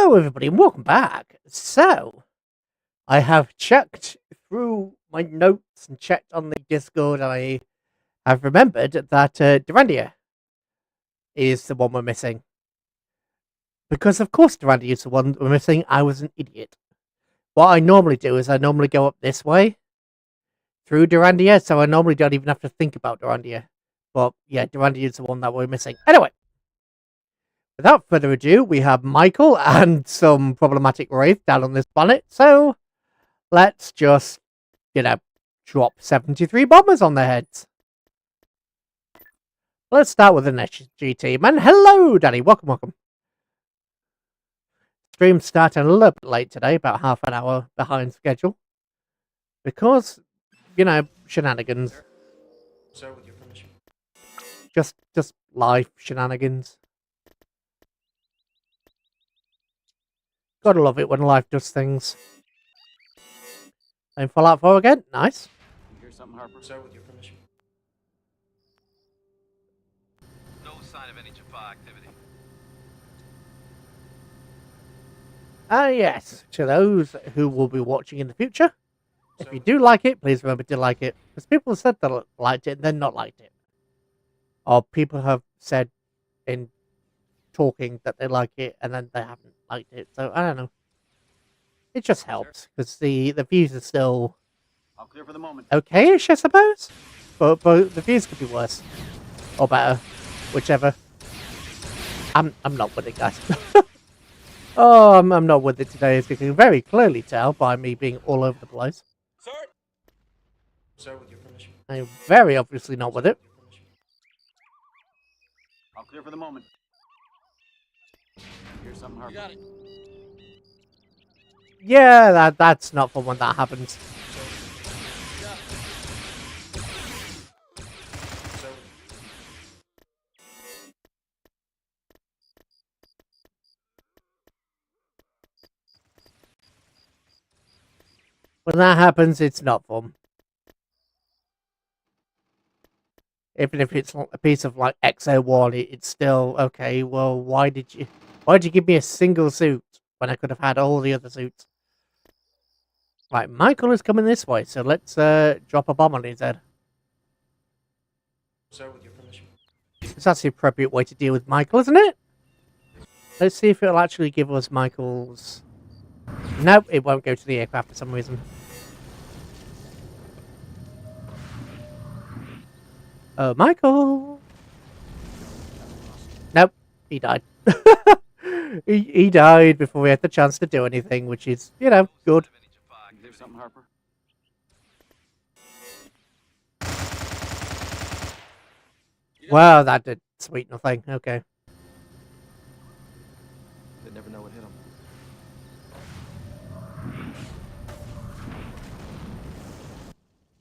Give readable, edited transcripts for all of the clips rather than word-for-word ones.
Hello everybody and welcome back. So, I have checked through my notes and checked on the Discord and I have remembered that Durandia is the one we're missing. Because of course Durandia is the one we're missing, I was an idiot. What I normally do is I normally go up this way through Durandia, so I normally don't even have to think about Durandia. But yeah, Durandia is the one that we're missing. Anyway. Without further ado, we have Michael and some problematic Wraith down on this planet, so let's just, drop 73 bombers on their heads. Let's start with the SG team, and hello, Danny, welcome. Stream starting a little bit late today, about half an hour behind schedule, because, shenanigans. Sir, with your permission. Just life shenanigans. Gotta love it when life does things. And Fallout 4 again? Nice. You hear something, Harper? Sir, with your permission. No sign of any Jaffa activity. Yes, to those who will be watching in the future, if you do like it, please remember to like it. Because people have said they liked it and then not liked it. Or people have said in talking that they like it and then they haven't liked it. So, I don't know. It just helps, because the views are still I'll clear for the moment. okay-ish, I suppose. But the views could be worse. Or better. Whichever. I'm not with it, guys. Oh, I'm not with it today, as you can very clearly tell by me being all over the place. Sir! Sir, with your permission. I'm very obviously not with it. I'll clear for the moment. You hear something, Harper? You got it. Yeah, that's not fun when that happens. When that happens, it's not fun. Even if it's a piece of like XO1, it's still okay. Well, why did you give me a single suit when I could have had all the other suits? Right, Michael is coming this way, so let's drop a bomb on his head. Sir, with your permission. That's the appropriate way to deal with Michael, isn't it? Let's see if it'll actually give us Michael's... Nope, it won't go to the aircraft for some reason. Oh, Michael! Nope, he died. he died before we had the chance to do anything, which is, good. You hear something, Harper? Wow, that did sweet nothing. Okay. They never know what hit them.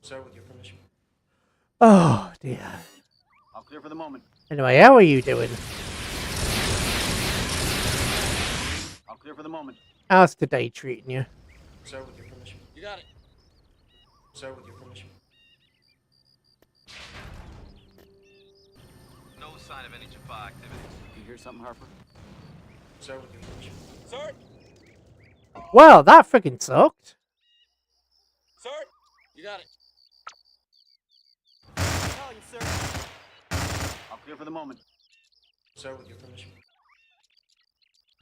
Sir, with your permission. Oh, dear. I'll clear for the moment. Anyway, how are you doing? I'll clear for the moment. How's today treating you? Sir, with your permission. You got it. Sir, with your permission. No sign of any Jaffa activity. You hear something, Harper? Sir, with your permission. Sir! Well, that freaking sucked. Sir! You got it. Calling, sir. I'll clear for the moment. Sir, with your permission.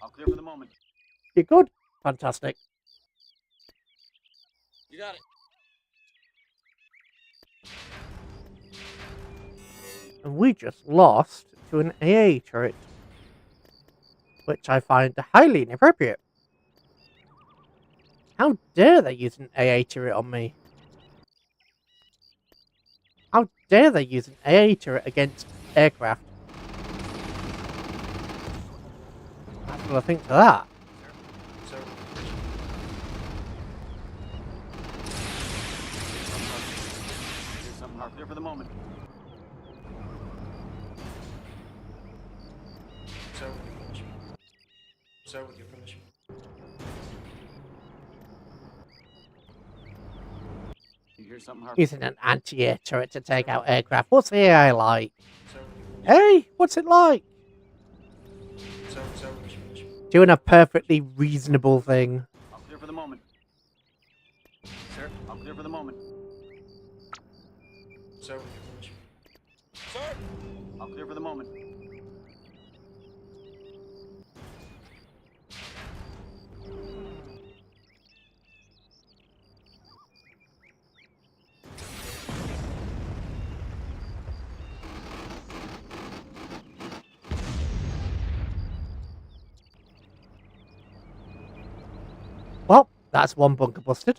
I'll clear for the moment. You're good? Fantastic. You got it. And we just lost to an AA turret, which I find highly inappropriate. How dare they use an AA turret on me? How dare they use an AA turret against aircraft? That's what I think to that. Sir. Here's something, Harper. Clear for the moment. Sir, with your permission. Sir, with your permission. You hear something, Harper? Using an anti-air turret to take out aircraft. What's the AI like? Sir, with your permission. Hey, what's it like? Sir, with your permission. doing a perfectly reasonable thing. I'll clear for the moment. Sir? I'll clear for the moment. Sir, with your permission. Sir! I'll clear for the moment. Well, that's one bunker busted.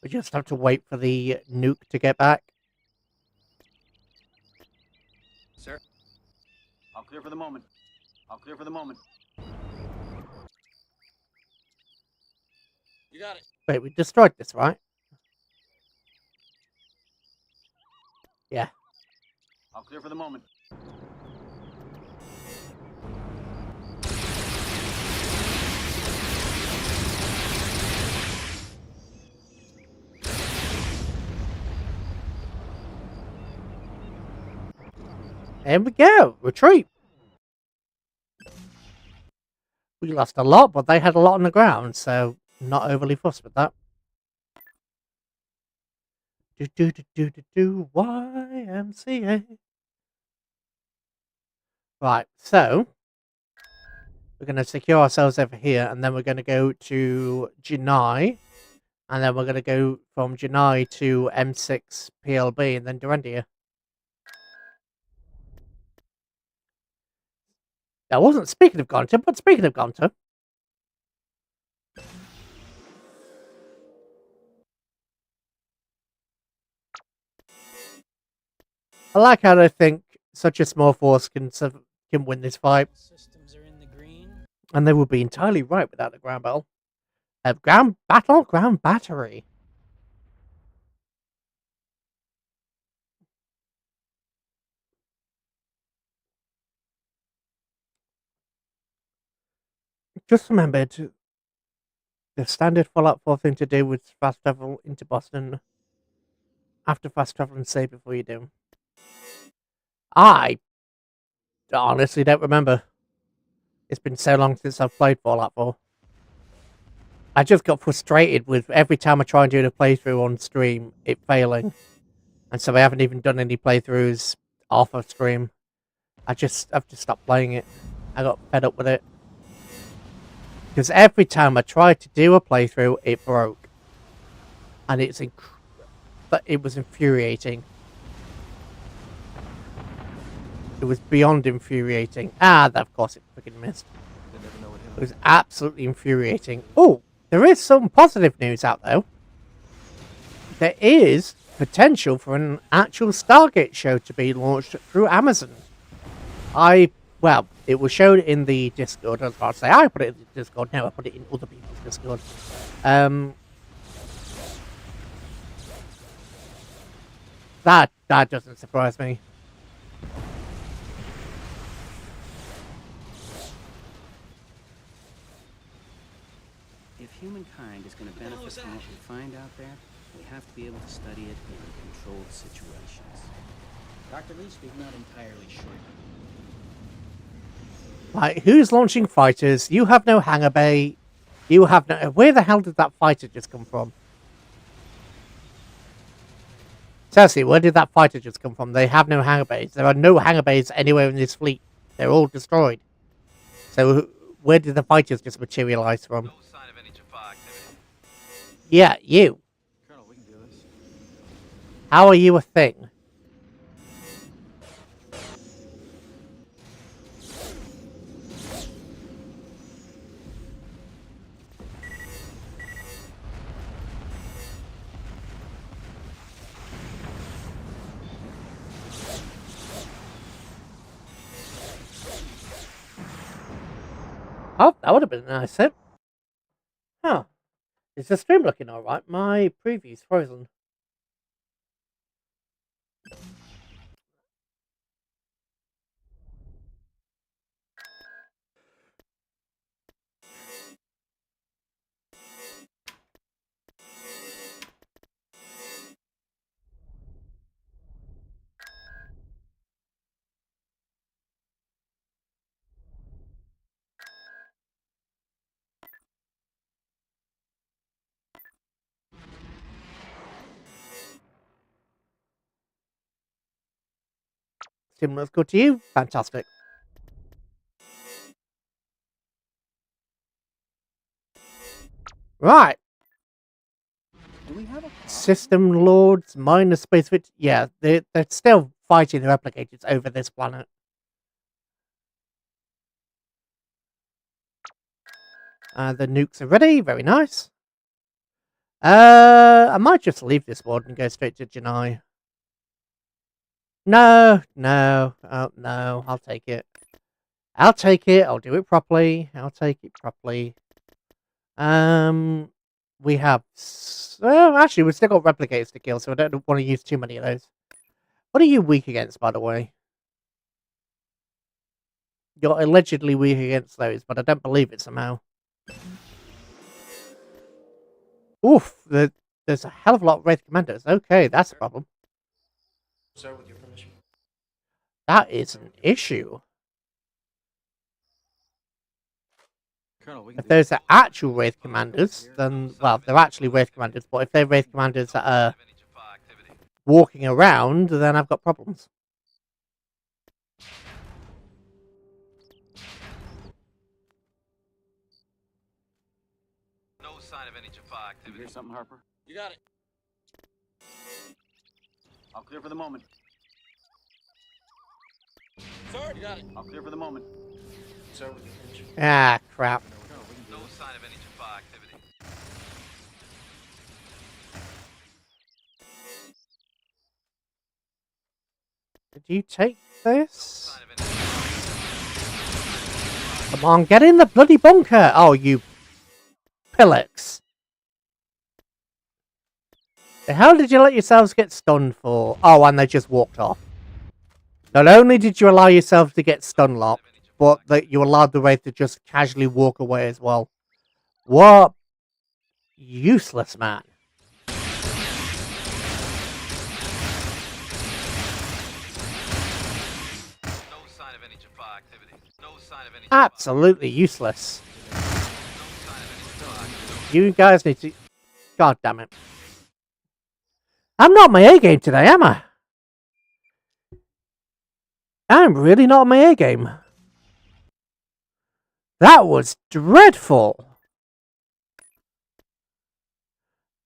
We just have to wait for the nuke to get back. Sir? I'll clear for the moment. I'll clear for the moment. You got it. Wait, we destroyed this, right? Yeah. I'll clear for the moment. There we go. Retreat. We lost a lot, but they had a lot on the ground, so not overly fussed with that. YMCA. Right, so we're going to secure ourselves over here, and then we're going to go to Janai, and then we're going to go from Janai to M6 PLB, and then Dorendia. That wasn't speaking of Gonta, but speaking of Gonta. I like how they think such a small force can win this fight. Systems are in the green. And they would be entirely right without the ground battle. Ground battle? Ground battery. Just remembered the standard Fallout 4 thing to do with fast travel into Boston. After fast travel and save before you do. I honestly don't remember. It's been so long since I've played Fallout 4. I just got frustrated with every time I try and do the playthrough on stream, it failing. And so I haven't even done any playthroughs off of stream. I've just stopped playing it. I got fed up with it. Because every time I tried to do a playthrough, it broke. And it was infuriating. It was beyond infuriating. Of course it freaking missed. It was absolutely infuriating. Oh, there is some positive news out though. There is potential for an actual Stargate show to be launched through Amazon. Well, it was shown in the Discord. I was about to say I put it in the Discord. No, I put it in other people's Discord. That doesn't surprise me. If humankind is going to benefit from what we find out there, we have to be able to study it in controlled situations. Dr. Lee speaks not entirely sure. Like, who's launching fighters? You have no hangar bay. You have no... Where the hell did that fighter just come from? Seriously, where did that fighter just come from? They have no hangar bays. There are no hangar bays anywhere in this fleet. They're all destroyed. So, where did the fighters just materialize from? No sign of any Jaffa activity. Yeah, you. Colonel, we can do this. How are you a thing? Oh, that would have been a nice hit. Huh. Is the stream looking alright? My preview's frozen. Sim looks good to you? Fantastic. Right. Do we have a System Lords, minor space fit. Yeah, they're still fighting the replicators over this planet. The nukes are ready. Very nice. I might just leave this one and go straight to Janai. No, no, oh, no, I'll take it. I'll take it. I'll do it properly. I'll take it properly. We have... Well, actually, we've still got replicators to kill, so I don't want to use too many of those. What are you weak against, by the way? You're allegedly weak against those, but I don't believe it somehow. Oof, there's a hell of a lot of Wraith commanders. Okay, that's a problem. Sir, with your permission. That is an issue. Colonel, we If those are actual Wraith commanders, then, well, they're actually Wraith commanders, but if they're Wraith commanders that are walking around, then I've got problems. No sign of any Jaffa You activity. hear something, Harper? You got it. I'll clear for the moment. Sir, you got it. I'll clear for the moment. Sir, with your permission. Ah, crap. No sign of any Jaffa activity. Did you take this? Sign of any Jaffa. Come on, get in the bloody bunker! Oh, you pillocks. The hell did you let yourselves get stunned for? Oh, and they just walked off. Not only did you allow yourself to get stun locked, but that you allowed the Wraith to just casually walk away as well. What useless man. No sign of any Jaffa activity. No sign of any. Absolutely useless. No sign of any Jaffa activity. You guys need to... God damn it. I'm not on my A game today, am I? I'm really not on my A game. That was dreadful.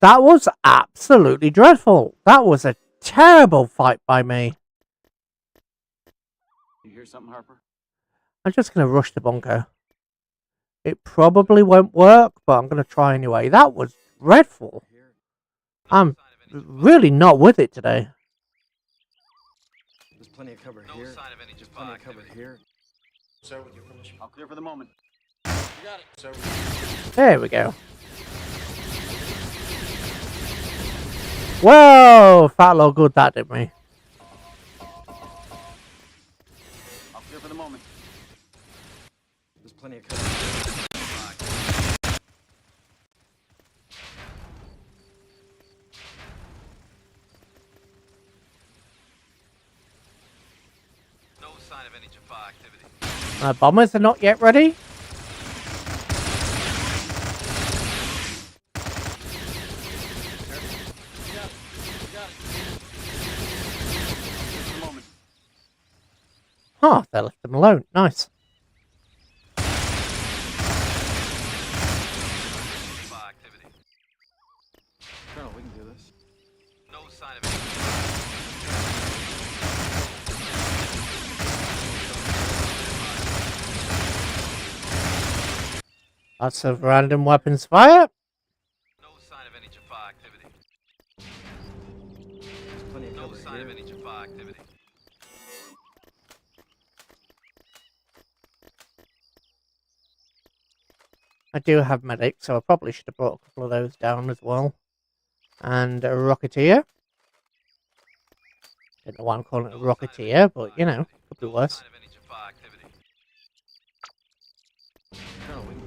That was absolutely dreadful. That was a terrible fight by me. You hear something, Harper? I'm just going to rush the bunker. It probably won't work, but I'm going to try anyway. That was dreadful. I'm really not with it today. There's plenty of cover here. No sign of any Jaffa activity. Here. Sir, with your permission. I'll clear for the moment. You got it. Sir, with your permission. There we go. Whoa! Fat lot good that did me. I'll clear for the moment. There's plenty of cover. No sign of any Jaffa activity. My bombers are not yet ready. Huh, they left them alone. Nice. Jaffa activity. Colonel, we can do this. No sign of any. Lots of random weapons fire. No sign of any Jaffa activity. There's plenty of cover. No sign of any Jaffa activity. I do have medics, so I probably should have brought a couple of those down as well. And a rocketeer. Don't know why I'm calling it a rocketeer, but you know, could be worse.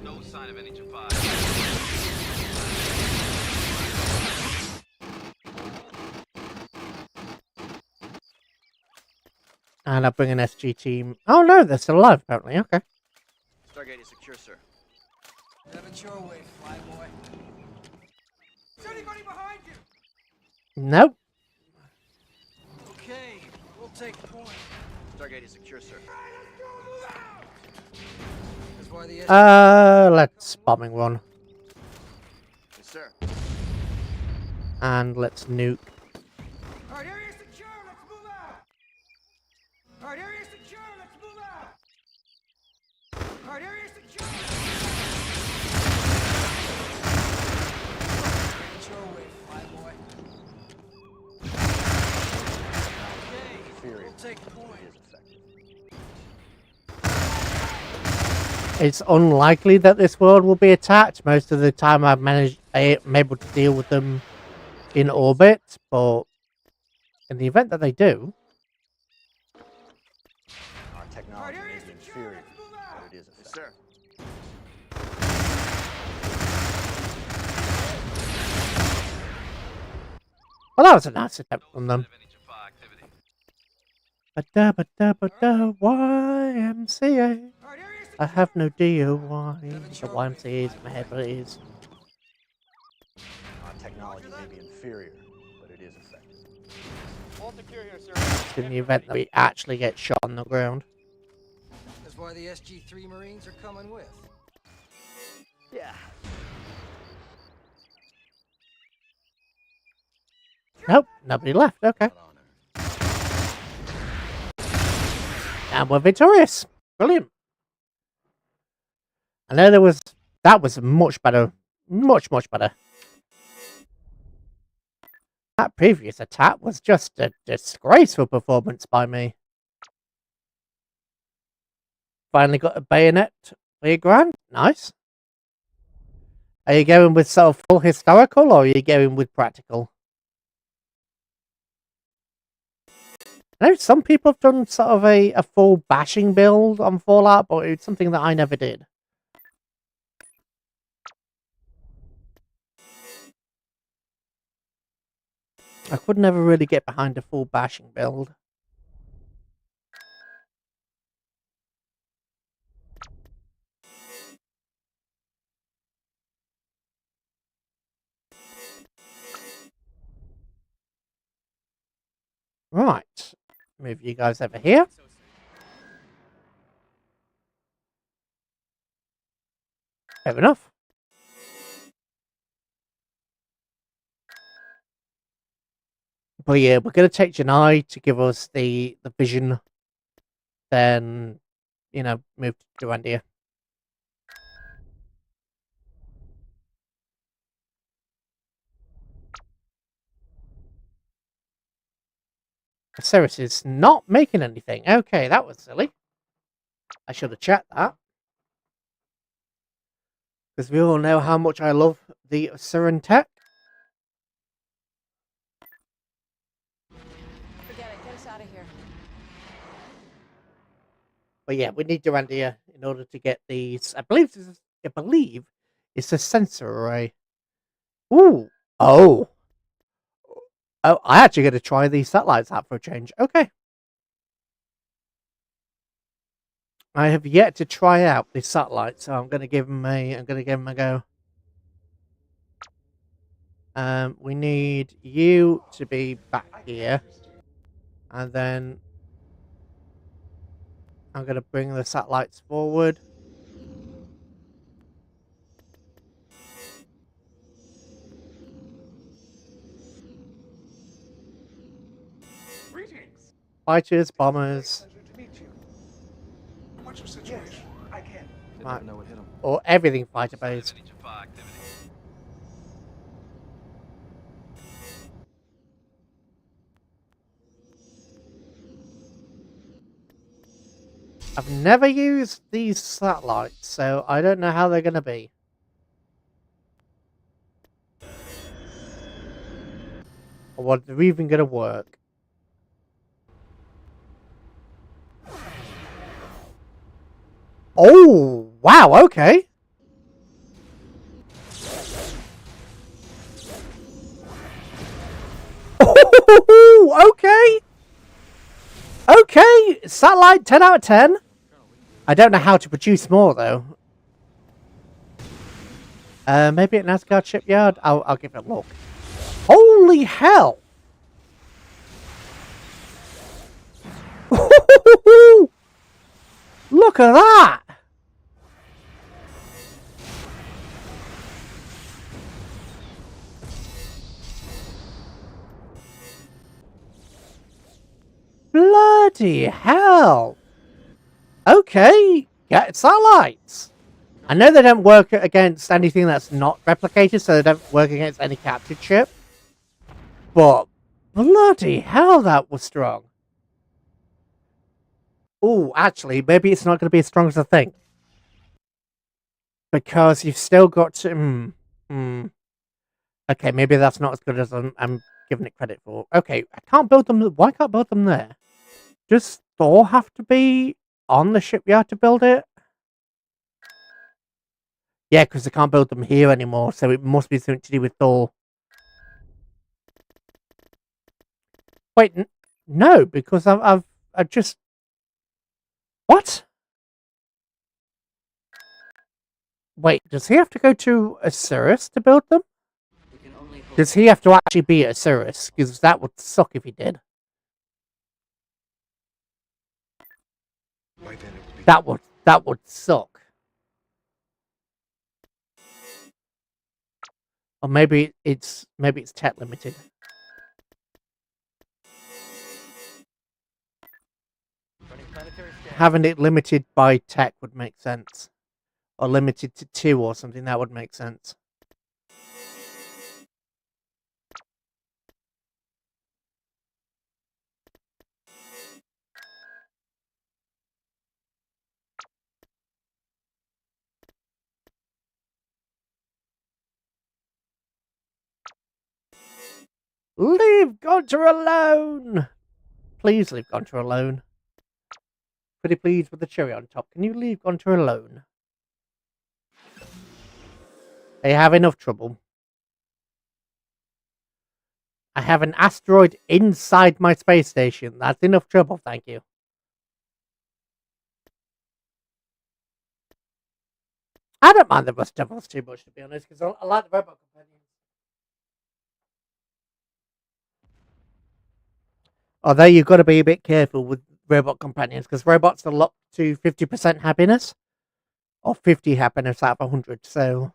No sign of any Jaffa. And I'll bring an SG team. Oh no, they're still alive apparently. Okay. Stargate is secure, sir. Have it your way, flyboy. Is anybody behind you? Nope. Okay, we'll take point. Stargate is secure, sir. That's why the Let's bombing run. Yes, sir. And let's nuke. Alright, area secure, let's move out! Alright, area secure, let's move out! Alright, area secure! Get your way, flyboy. Okay, we'll take point. It's unlikely that this world will be attacked. Most of the time I'm able to deal with them in orbit, but in the event that they do... Our technology may be inferior, but it is effective. Yes, sir. Well, that was a nice attempt from them. Ba-da-ba-da-ba-da, YMCA. I have no idea why the YMCA is in my head, but it is. Our technology may be inferior, but it is effective. All secure here, sir. In the event that we actually get shot on the ground. That's why the SG-3 Marines are coming with. Yeah. Nope, nobody left. Okay. And we're victorious. Brilliant. I know that was much better. Much better. That previous attack was just a disgraceful performance by me. Finally got a bayonet for your grand. Nice. Are you going with sort of full historical or are you going with practical? I know some people have done sort of a full bashing build on Fallout, but it's something that I never did. I could never really get behind a full bashing build. Right. Move you guys over here. Fair enough. But yeah, we're going to take Janai to give us the vision. Then, you know, move to Durandia. Ceres is not making anything. Okay, that was silly. I should have checked that. Because we all know how much I love the Siren tech. Forget it. Get us out of here. But yeah, we need Durandia in order to get these. I believe it's a sensor array. Ooh. Oh. Oh, I actually got to try these satellites out for a change. Okay. I have yet to try out this satellite, so I'm going to give them a go. We need you to be back here, and then I'm going to bring the satellites forward. Greetings. Fighters, bombers, Pleasure to meet you. What's your situation? I can. right, know what hit him. or everything fighter based. I've never used these satellites, so I don't know how they're going to be. Or what they're even going to work. Oh, wow, okay. Okay. Okay, satellite 10 out of 10. I don't know how to produce more though. Maybe at Asgard shipyard. I'll give it a look. Holy hell! Woo! Look at that! Bloody hell! Okay, get satellites. I know they don't work against anything that's not replicated, so they don't work against any captured ship. But bloody hell, that was strong. Oh, actually, maybe it's not going to be as strong as I think. Because you've still got to... Okay, maybe that's not as good as I'm giving it credit for. Okay, I can't build them... Why can't I build them there? Does Thor have to be on the shipyard to build it? Yeah, because I can't build them here anymore, so it must be something to do with Thor. Wait, no, because I've just... What? Wait, does he have to go to Osiris to build them? Does he have to actually be Osiris? Because that would suck if he did. By then it would be That would suck. Or maybe it's tech limited. Having it limited by tech would make sense. Or limited to 2 or something, that would make sense. Leave Gunter alone! Please leave Gunter alone. Pretty pleased with the cherry on top. Can you leave Gunter alone? They have enough trouble. I have an asteroid inside my space station. That's enough trouble, thank you. I don't mind the Rust Devils too much, to be honest, because I like the robot companions. Although you've got to be a bit careful with robot companions, because robots are locked to 50% happiness, or 50 happiness out of 100, so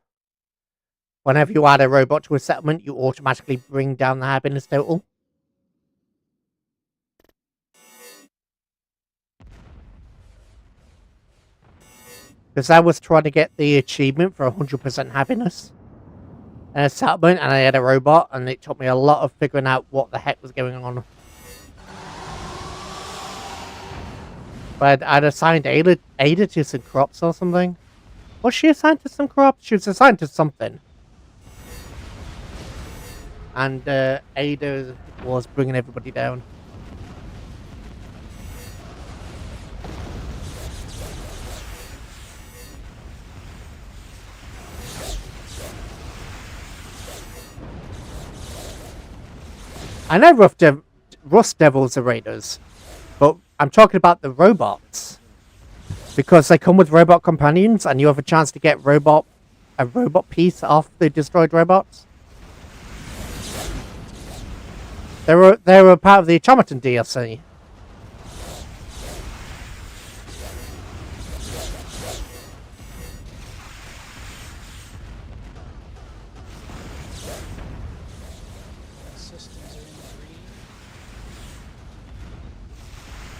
whenever you add a robot to a settlement, you automatically bring down the happiness total. Because I was trying to get the achievement for 100% happiness in a settlement, and I had a robot, and it took me a lot of figuring out what the heck was going on. But I'd assigned Ada to some crops or something. Was she assigned to some crops? She was assigned to something. And Ada was bringing everybody down. I know Rust Devils are raiders, but I'm talking about the robots. Because they come with robot companions, and you have a chance to get a robot piece off the destroyed robots. They were part of the Automaton DLC.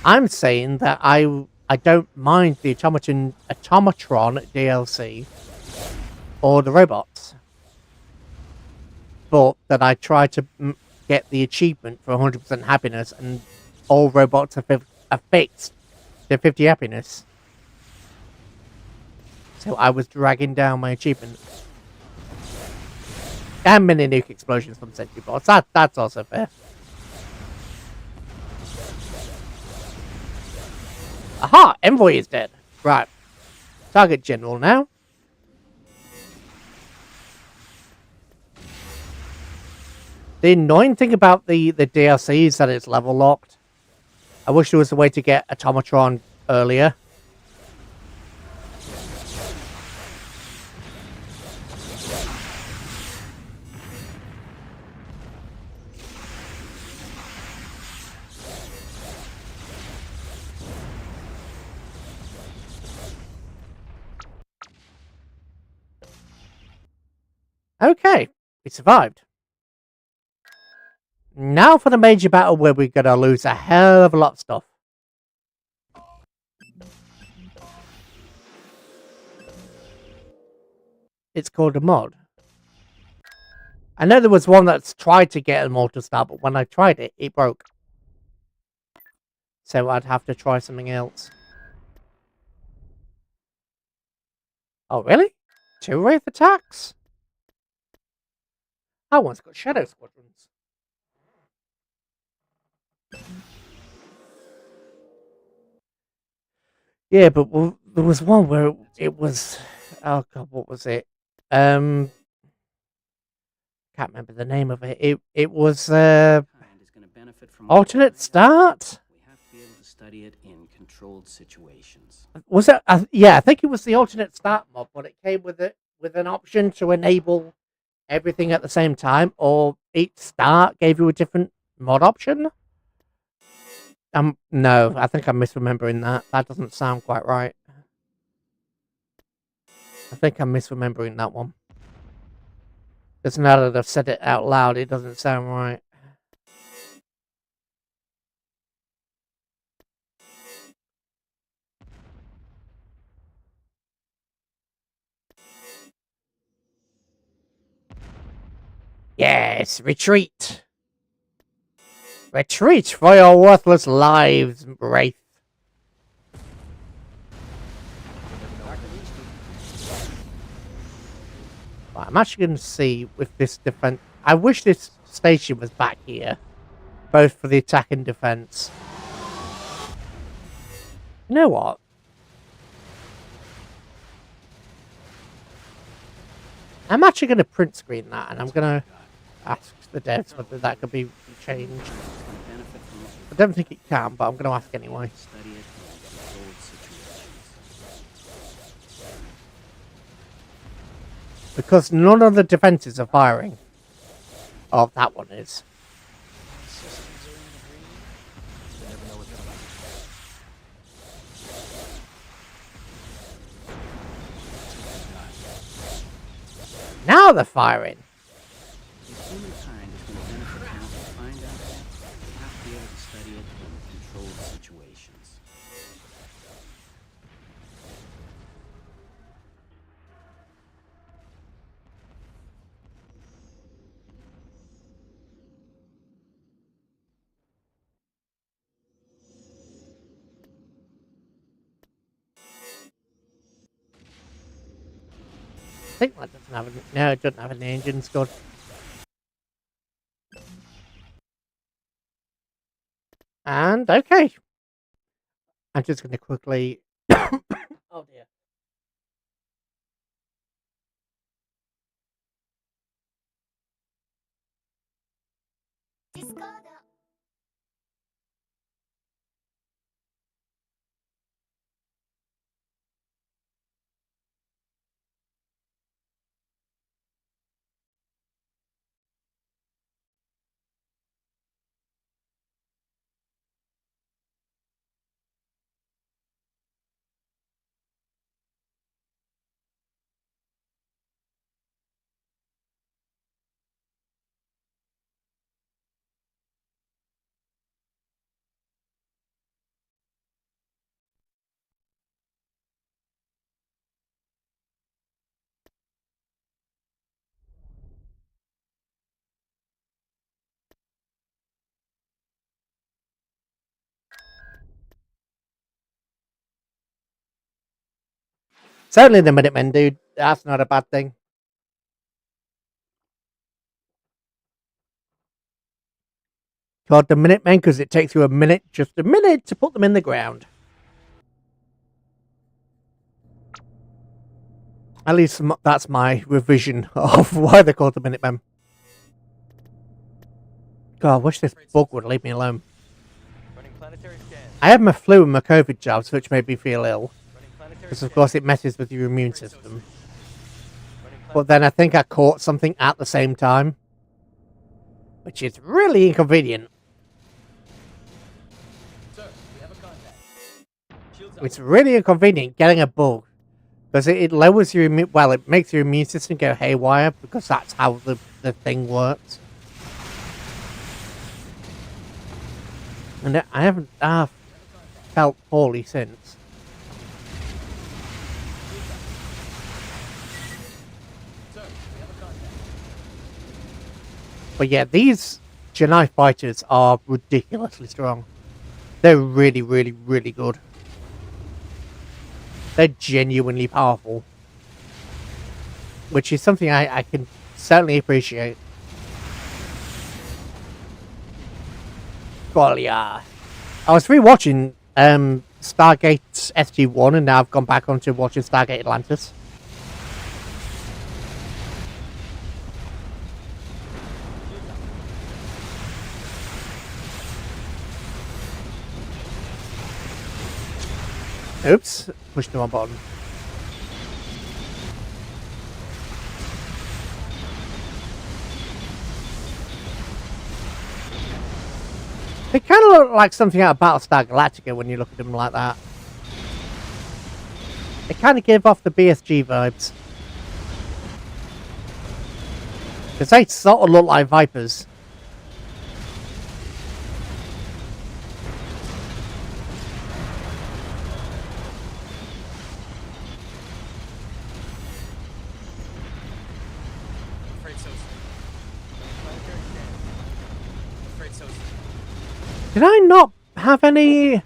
I'm saying that I don't mind the Automatron DLC or the robots, but that I try to get the achievement for 100% happiness, and all robots are fixed to 50 happiness. So I was dragging down my achievement. And mini nuke explosions from sentry bots. That's also fair. Aha! Envoy is dead. Right. Target general now. The annoying thing about the DLC is that it's level locked. I wish there was a way to get Automatron earlier. Okay, we survived. Now for the major battle where we're gonna lose a hell of a lot of stuff. It's called a mod. I know there was one that's tried to get a mod to start, but when I tried it, it broke. So I'd have to try something else. Oh, really? 2 Wraith attacks? That one's got Shadow Squadrons. Yeah, but there was one where it was... Oh, God, what was it? Can't remember the name of it. It was alternate start. We have to be able to study it in controlled situations. Was it? Yeah, I think it was the alternate start mod, but it came with an option to enable everything at the same time, or each start gave you a different mod option. No, I think I'm misremembering that. That doesn't sound quite right. I think I'm misremembering that one. Because now that I've said it out loud, it doesn't sound right. Yes, retreat. Retreat for your worthless lives, Wraith. Right, I'm actually going to see if this defense... I wish this station was back here. Both for the attack and defense. You know what? I'm actually going to print screen that, and I'm going to ask the devs whether that could be changed. I don't think it can, but I'm going to ask anyway. Because none of the defenses are firing. Oh, that one is. Now they're firing. If humankind is going to benefit from what we find out there, we have to be able to study it in controlled situations. I think that doesn't have any... No, it doesn't have any engines. Good. And, okay. I'm just going to quickly... Oh, dear. Certainly the Minutemen, dude. That's not a bad thing. Called the Minutemen because it takes you a minute, just a minute, to put them in the ground. At least that's my revision of why they're called the Minutemen. God, I wish this bug would leave me alone. I had my flu and my COVID jabs, which made me feel ill. Because, of course, it messes with your immune system. But then I think I caught something at the same time. Which is really inconvenient. It's really inconvenient getting a bug. Because it lowers your well, it makes your immune system go haywire because that's how the thing works. And I haven't felt poorly since. But yeah, these Janai fighters are ridiculously strong. They're really, really, really good. They're genuinely powerful. Which is something I can certainly appreciate. Well, yeah. I was rewatching Stargate SG-1 and now I've gone back onto watching Stargate Atlantis. Oops, pushed the wrong button. They kind of look like something out of Battlestar Galactica when you look at them like that. They kind of give off the BSG vibes. Because they sort of look like Vipers. Did I not have any?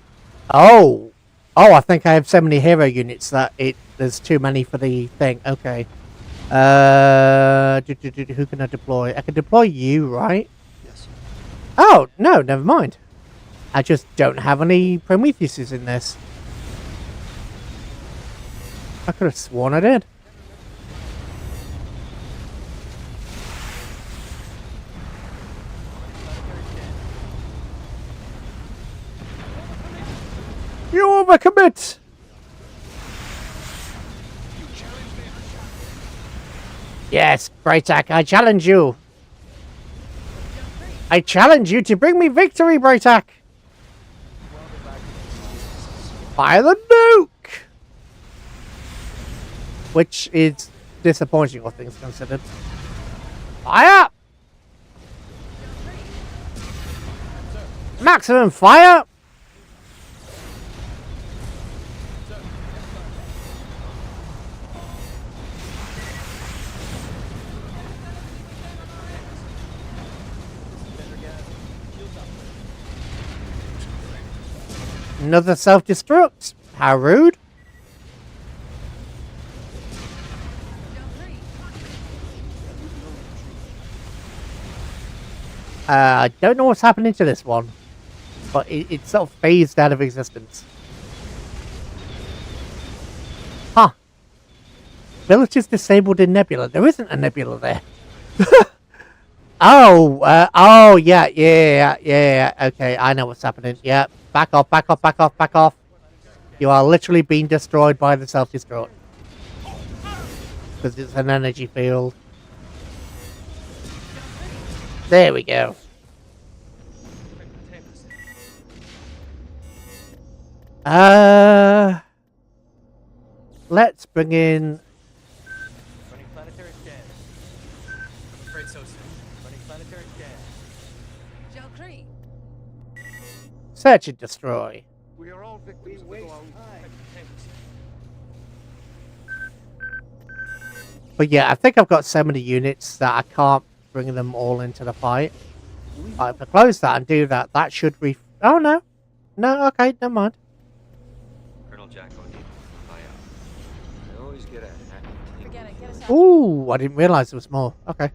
Oh, I think I have so many hero units that there's too many for the thing. Okay. Who can I deploy? I can deploy you, right? Yes. Oh no, never mind. I just don't have any Prometheuses in this. I could have sworn I did. You overcommit! Yes, Braytak, I challenge you. I challenge you to bring me victory, Braytak. Fire the nuke! Which is disappointing, all things considered. Fire! Maximum fire! Another self-destruct. How rude. I don't know what's happening to this one, but it's sort of phased out of existence. Huh. Villages disabled in Nebula. There isn't a Nebula there. Oh, yeah. Okay, I know what's happening. Yeah. Back off. You are literally being destroyed by the self-destruct. Because it's an energy field. There we go. Let's bring in... Running planetary scan. I'm afraid so soon. Running planetary scan. Jalkree. Search and destroy. We are all victims of the goa'uld. But yeah, I think I've got so many units that I can't bring them all into the fight. If I close that and do that, that should oh no. No, okay, never mind. Colonel Jack O'Neill. I always get a happy. Forget it. Get us out. Ooh, I didn't realise there was more. Okay.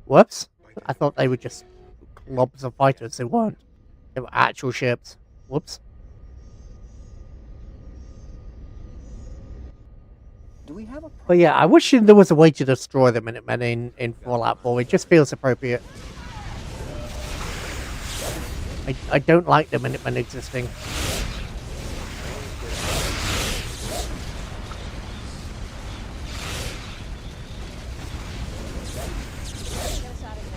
Whoops. I thought they were just globs of fighters. They weren't. They were actual ships. Whoops. Do we have a But yeah, I wish there was a way to destroy the Minutemen in Fallout 4. It just feels appropriate. I don't like the Minutemen existing. Get us out of here.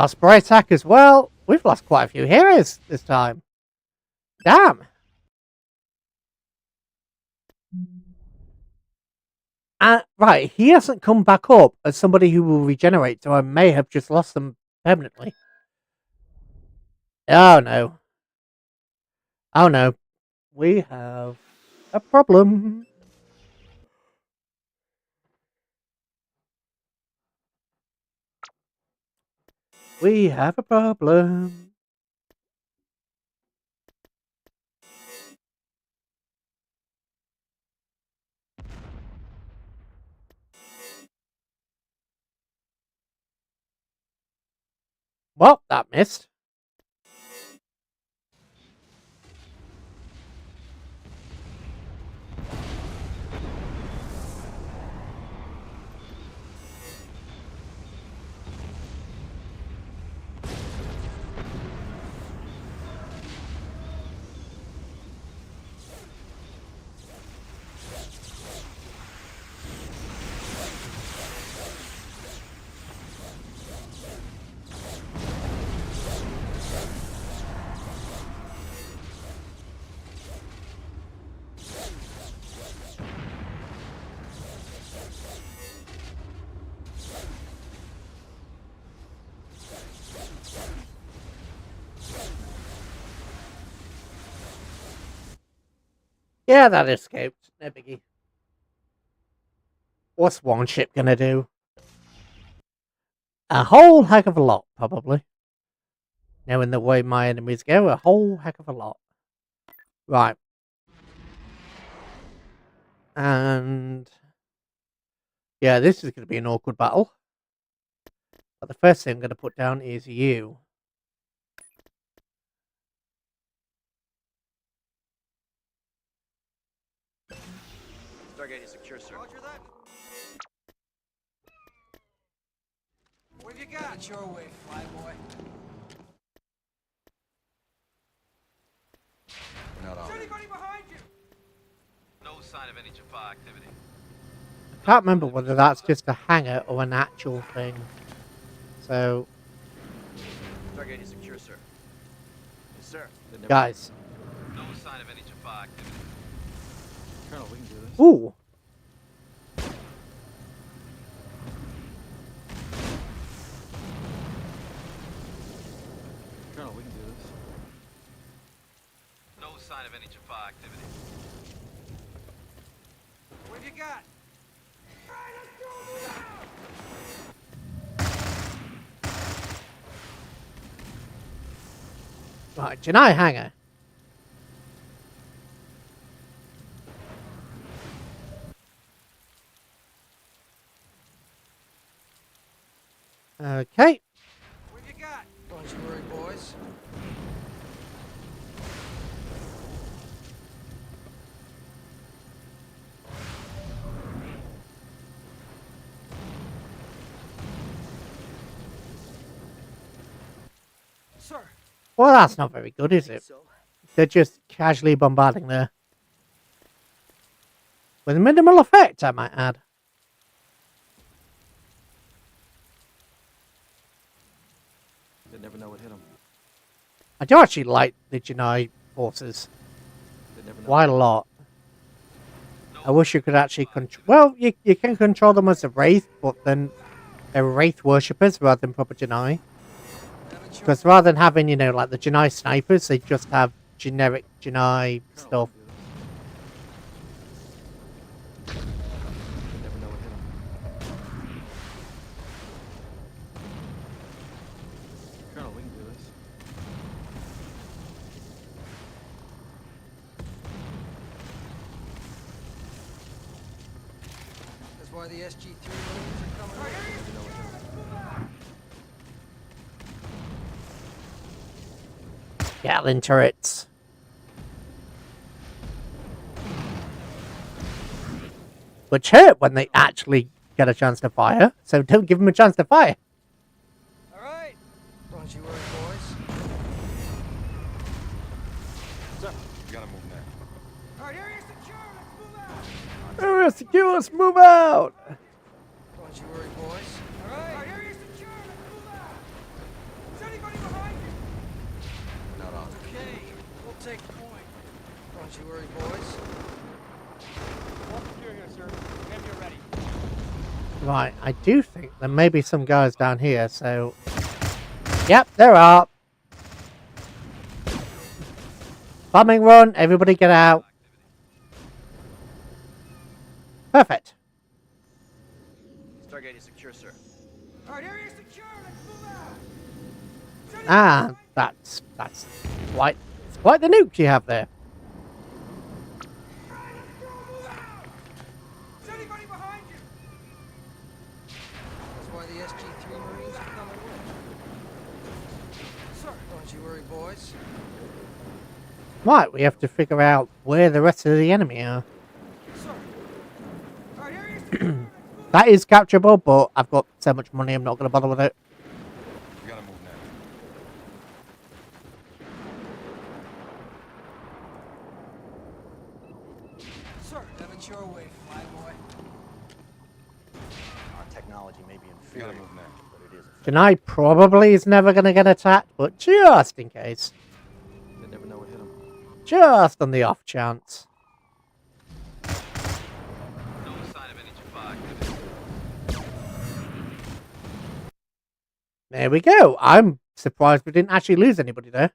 lost Braytak as well. We've lost quite a few heroes this time. Damn. Right, he hasn't come back up as somebody who will regenerate, so I may have just lost them permanently. Oh no. Oh no. We have a problem. We have a problem. Well, that missed. Yeah, that escaped. No biggie. What's one ship gonna do? A whole heck of a lot, probably. Knowing the way my enemies go, a whole heck of a lot. Right. And... yeah, this is going to be an awkward battle. But the first thing I'm going to put down is you. Stargate is secure, sir. Roger that. What have you got? It's your way, flyboy. We're not Is on. anybody behind you? No sign of any Jaffa activity. I can't remember whether that's just a hangar or an actual thing. So, Stargate is secure, sir. Yes, sir. guys. No sign of any Jaffa activity. Colonel, we can do this. Ooh. Colonel, we can do this. No sign of any Jaffa activity. What have you got? Right, Janai hangar. Okay. What have you got? Don't you worry, boys. Sir. Well, that's not very good, is it? They're just casually bombarding there. With minimal effect, I might add. They never know what hit them. I do actually like the Janai forces. They never know. Quite a lot. I wish you could actually control... well, you can control them as a Wraith, but then they're Wraith worshippers rather than proper Janai. Because rather than having, you know, like the Janai snipers, they just have generic Janai stuff. They never know what hit them. Colonel, we can do this. That's why the SG-3 loads are coming over. Gatling turrets. Which hurt when they actually get a chance to fire, so don't give them a chance to fire. All right. Don't you worry, boys. Sir, we gotta move there. All right, area secure. Let's move out. Area secure, let's move out. Don't you worry, boys. All right, area secure. Let's move out. Take point. Don't you worry, boys. Secure here, sir. Have you ready? Right, I do think there may be some guys down here, so... Yep, there are. Bombing run, everybody get out. Perfect. Stargate is secure, sir. Alright, area secure. Let's move out. Ah, that's quite, it's quite the nuke you have there. Is anybody behind you? That's why the SG-3 Marines are coming with. Sir, don't you worry, boys. Right, we have to figure out where the rest of the enemy are. Sir. Alright, area secure. That is capturable, but I've got so much money, I'm not going to bother with it. We gotta move now. Sir, have it your way, flyboy. Our technology may be We inferior, gotta move now. but it is effective. Janai probably is never going to get attacked, but just in case. They never know what hit them. Just on the off chance. No sign of any Jaffa activity. There we go. I'm surprised we didn't actually lose anybody there.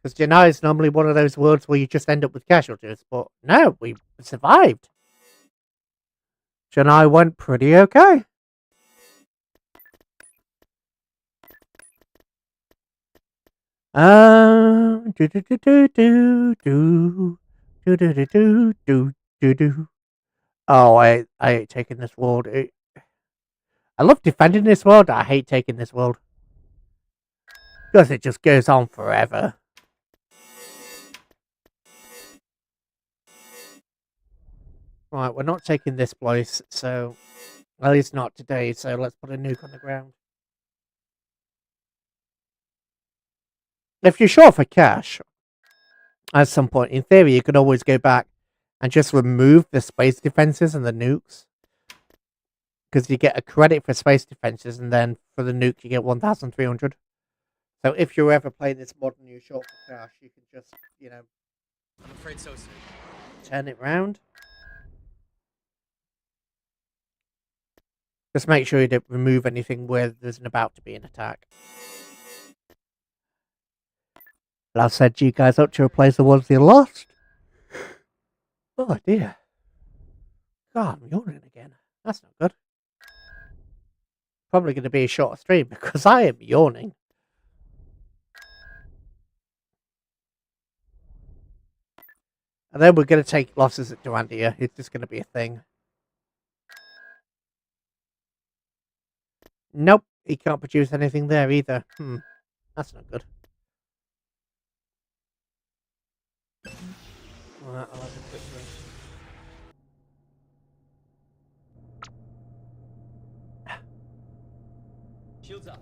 Because Janai is normally one of those worlds where you just end up with casualties, but no, we survived. Janai went pretty okay. Do do do do do do do do do do do do do. Oh, I hate taking this world. I love defending this world. I hate taking this world because it just goes on forever. Right, we're not taking this place, so at least not today. So let's put a nuke on the ground. If you're short for cash, at some point, in theory, you could always go back and just remove the space defenses and the nukes. Because you get a credit for space defenses, and then for the nuke, you get 1,300. So if you're ever playing this mod and you're short for cash, you can just, you know, I'm afraid so, sir. turn it round. Just make sure you don't remove anything where there's about to be an attack. But I've set you guys up to replace the ones you lost. Oh dear. God, I'm yawning again. That's not good. Probably going to be a shorter stream because I am yawning. And then we're going to take losses at Durandia. It's just going to be a thing. Nope, he can't produce anything there either. That's not good. Alright, I'll have a quick drink. Shields up.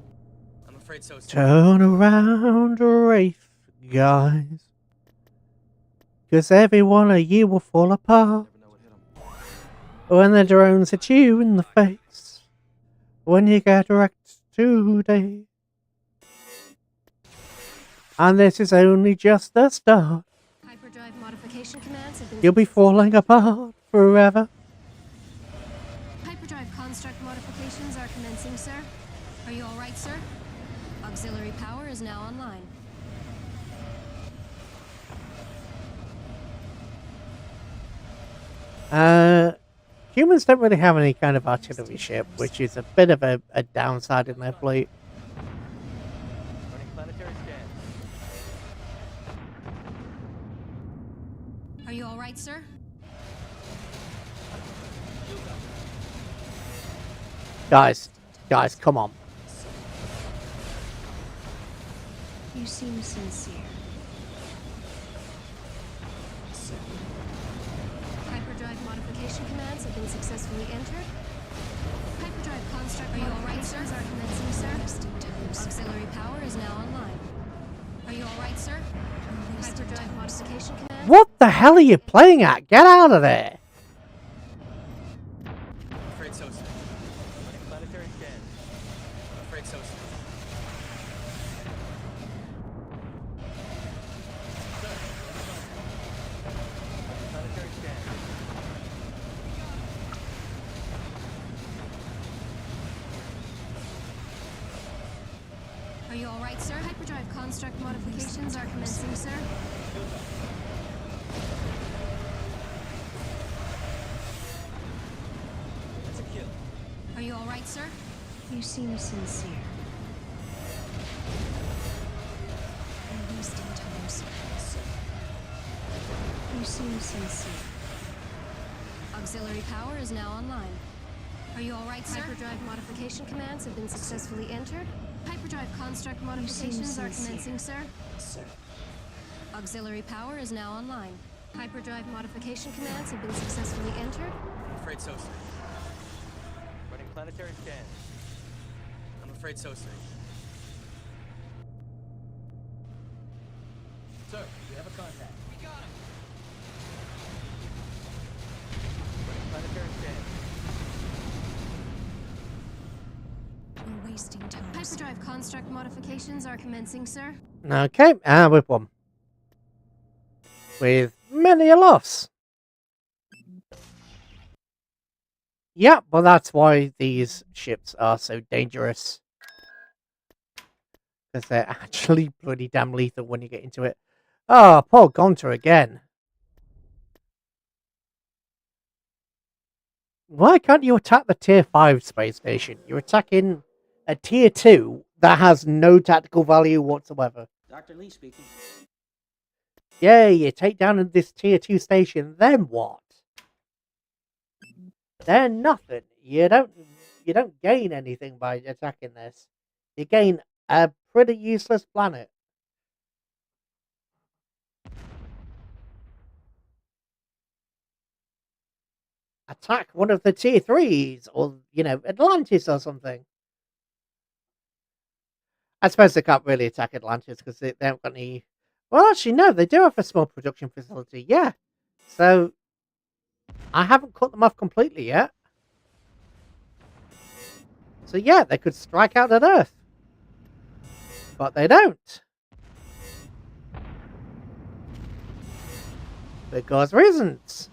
I'm afraid so, sir. Turn around, Wraith, guys. 'Cause every one of you will fall apart Never know what hit them. when the drones hit you in the face. When you get wrecked today. And this is only just the start. Hyperdrive modification commands have been... You'll be falling apart forever. Hyperdrive construct modifications are commencing, sir. Are you alright, sir? Auxiliary power is now online. Humans don't really have any kind of artillery ship, which is a bit of a downside in their fleet. Running planetary scan. Are you alright, sir? Guys, come on. You seem sincere. Hyperdrive modification commands have been successfully entered. Hyperdrive construct... Are you alright, sir? ...are commencing, sir. Auxiliary power is now online. Are you alright, sir? Hyperdrive modification command... What the hell are you playing at? Get out of there! I'm afraid so, sir. Running planetary scan. I'm afraid so, sir. construct modifications are commencing, sir. That's a kill. Are you all right, sir? You seem sincere. You're wasting time, sir. You seem sincere. Auxiliary power is now online. Are you all right, sir? Hyperdrive modification commands have been successfully entered. Hyperdrive construct modifications are commencing, sir. Sir. Auxiliary power is now online. Hyperdrive modification commands have been successfully entered. I'm afraid so, sir. Running planetary scans. I'm afraid so, sir. Sir, we have a contact. We got him. Running planetary scans. We're wasting time. Hyperdrive construct modifications are commencing, sir. Okay, and with one. With many a loss. Yeah, well that's why these ships are so dangerous. Because they're actually bloody damn lethal when you get into it. Oh, poor Gonta again. Why can't you attack the tier 5 space station? You're attacking a tier 2 that has no tactical value whatsoever. Dr. Lee speaking. Yay, you take down this tier 2 station, then what? Then nothing. You don't gain anything by attacking this. You gain a pretty useless planet. Attack one of the tier 3s, or, Atlantis or something. I suppose they can't really attack Atlantis because they haven't got any... Well, actually, no, they do have a small production facility, yeah. So, I haven't cut them off completely yet. So, yeah, they could strike out at Earth. But they don't. Because reasons.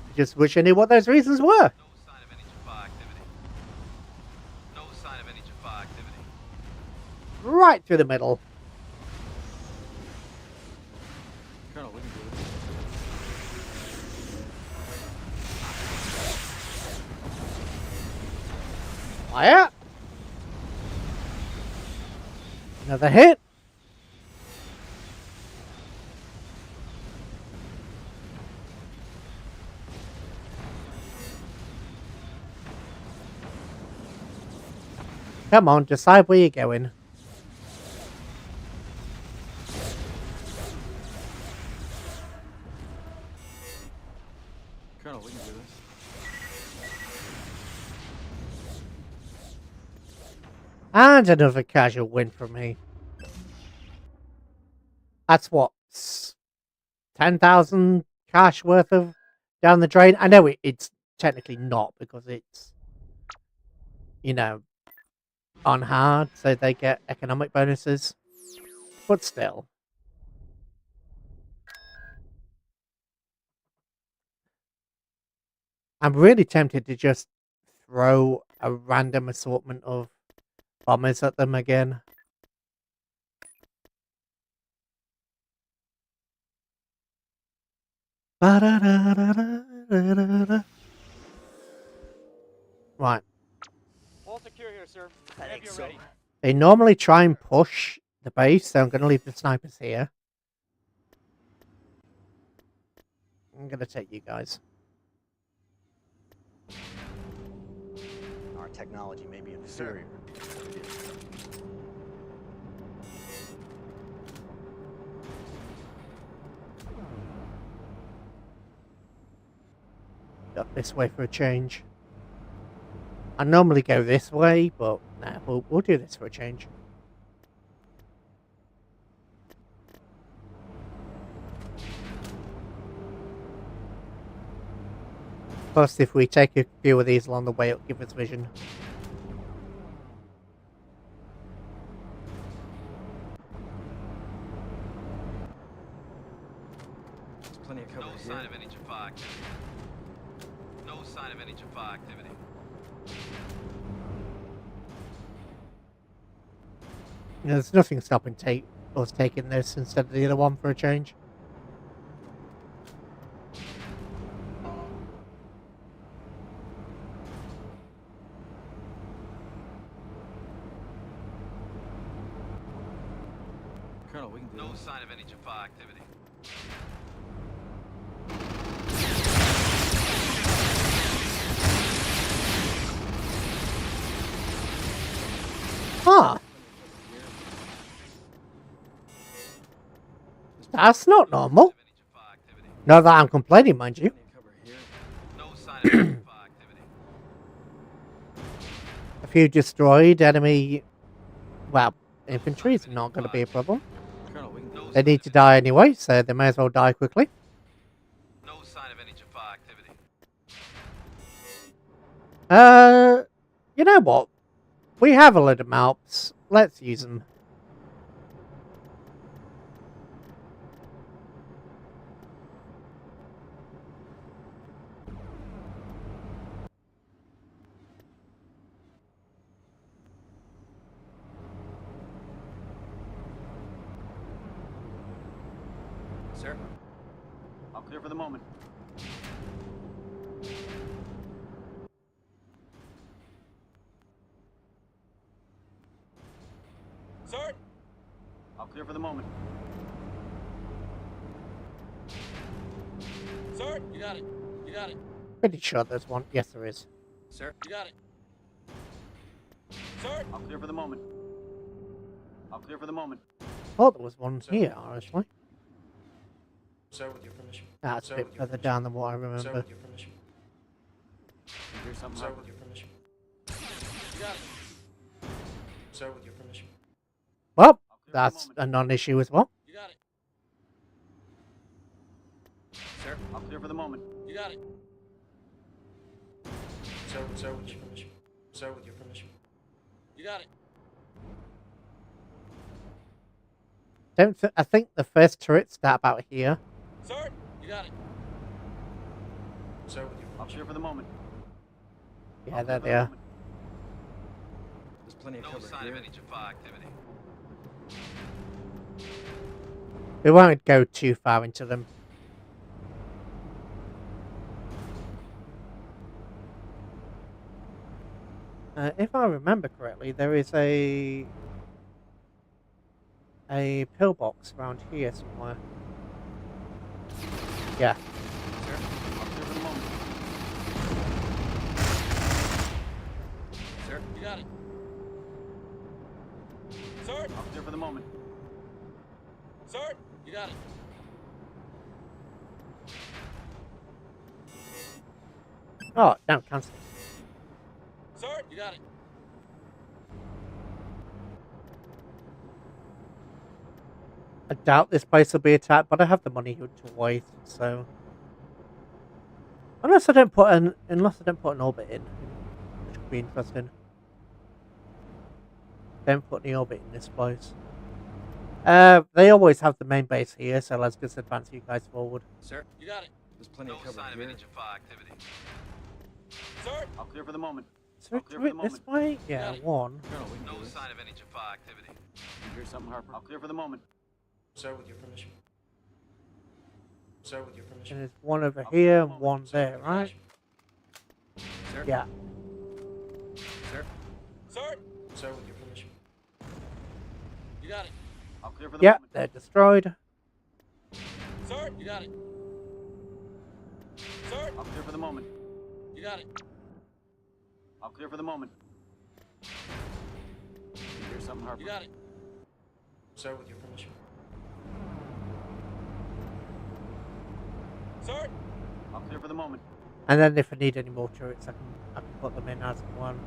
I just wish I knew what those reasons were. No sign of any Jaffa activity. No sign of any Jaffa activity. Right through the middle. Colonel, we can do this. Fire. Another hit. Come on, decide where you're going. Colonel, we can do this. And another casual win for me. That's what? 10,000 cash worth of down the drain? I know it's technically not because it's, on hard, so they get economic bonuses. But still. I'm really tempted to just throw a random assortment of bombers at them again. Right. All secure here, sir. I think You're so. ready. They normally try and push the base, so I'm going to leave the snipers here. I'm going to take you guys. Our technology may be inferior. Up this way for a change. I normally go this way, but nah, we'll do this for a change. Plus, if we take a few of these along the way, it'll give us vision. There's plenty of cover No here. sign of any Jaffa activity. No sign of any Jaffa activity. There's nothing stopping us taking this instead of the other one for a change. Colonel, we can do No this. sign of any Jaffa activity. Huh. That's not normal. Of any Jaffa activity. Not that I'm complaining, mind you. Plenty of cover here. No sign of any Jaffa activity. A few destroyed enemy, well, infantry is not going to be a problem. Colonel, we can do this. They need to die anyway, so they may as well die quickly. No sign of any Jaffa activity. You know what? We have a load of maps. Let's use them. Sir? All clear for the moment. Sir? All clear for the moment. Sir, you got it. You got it. Pretty sure there's one. Yes, there is. Sir, you got it. Sir, all clear for the moment. All clear for the moment. Oh, there was one here, actually. Sir, with your permission. That's a Sir, bit with your further permission. down than what I Sir, remember. with your permission. Here's something. Sir, with your permission. You got it. Sir, with your permission. Well, All clear for the that's moment. a non-issue as well. You got it. Sir, all clear for the moment. You got it. Sir, with your permission. Sir, with your permission. You got it. I think the first turrets start about here. Sir, you got it. Sir, with your all clear for the moment. Yeah, All there clear for they the are. moment. There's plenty of No cover sign here. of any Jaffa activity. We won't go too far into them. If I remember correctly, there is a pillbox around here somewhere. Yeah. Sir, all clear for the moment. Sir, you got it. Sir, all clear for the moment. Sir, you got it. Oh, don't cancel. Sir, you got it. I doubt this place will be attacked, but I have the money to waste, so unless I don't put an orbit in, which could be interesting. Don't put any orbit in this place. They always have the main base here, so let's just advance you guys forward. Sir, you got it. There's plenty No of cover sign of here. any Jaffa activity. Sir, all clear for the moment. Is there a All clear for the turret this moment. way? Yeah, Got it. one. Colonel, we can No do this. sign of any Jaffa activity. You hear something, Harper? All clear for the moment. Sir, with your permission. Sir, with your permission. And there's one over All clear here for the and moment. one Sir, there, with your right? permission. Sir, Yeah. sir, sir, sir, with your permission. You got it. All clear for the Yeah, moment. they're destroyed. Sir, you got it. Sir, all clear for the moment. You got it. All clear for the moment. You hear something, Harper? You got it. Sir, with your permission. Sir, all clear for the moment. And then if I need any more turrets, I can put them in as one.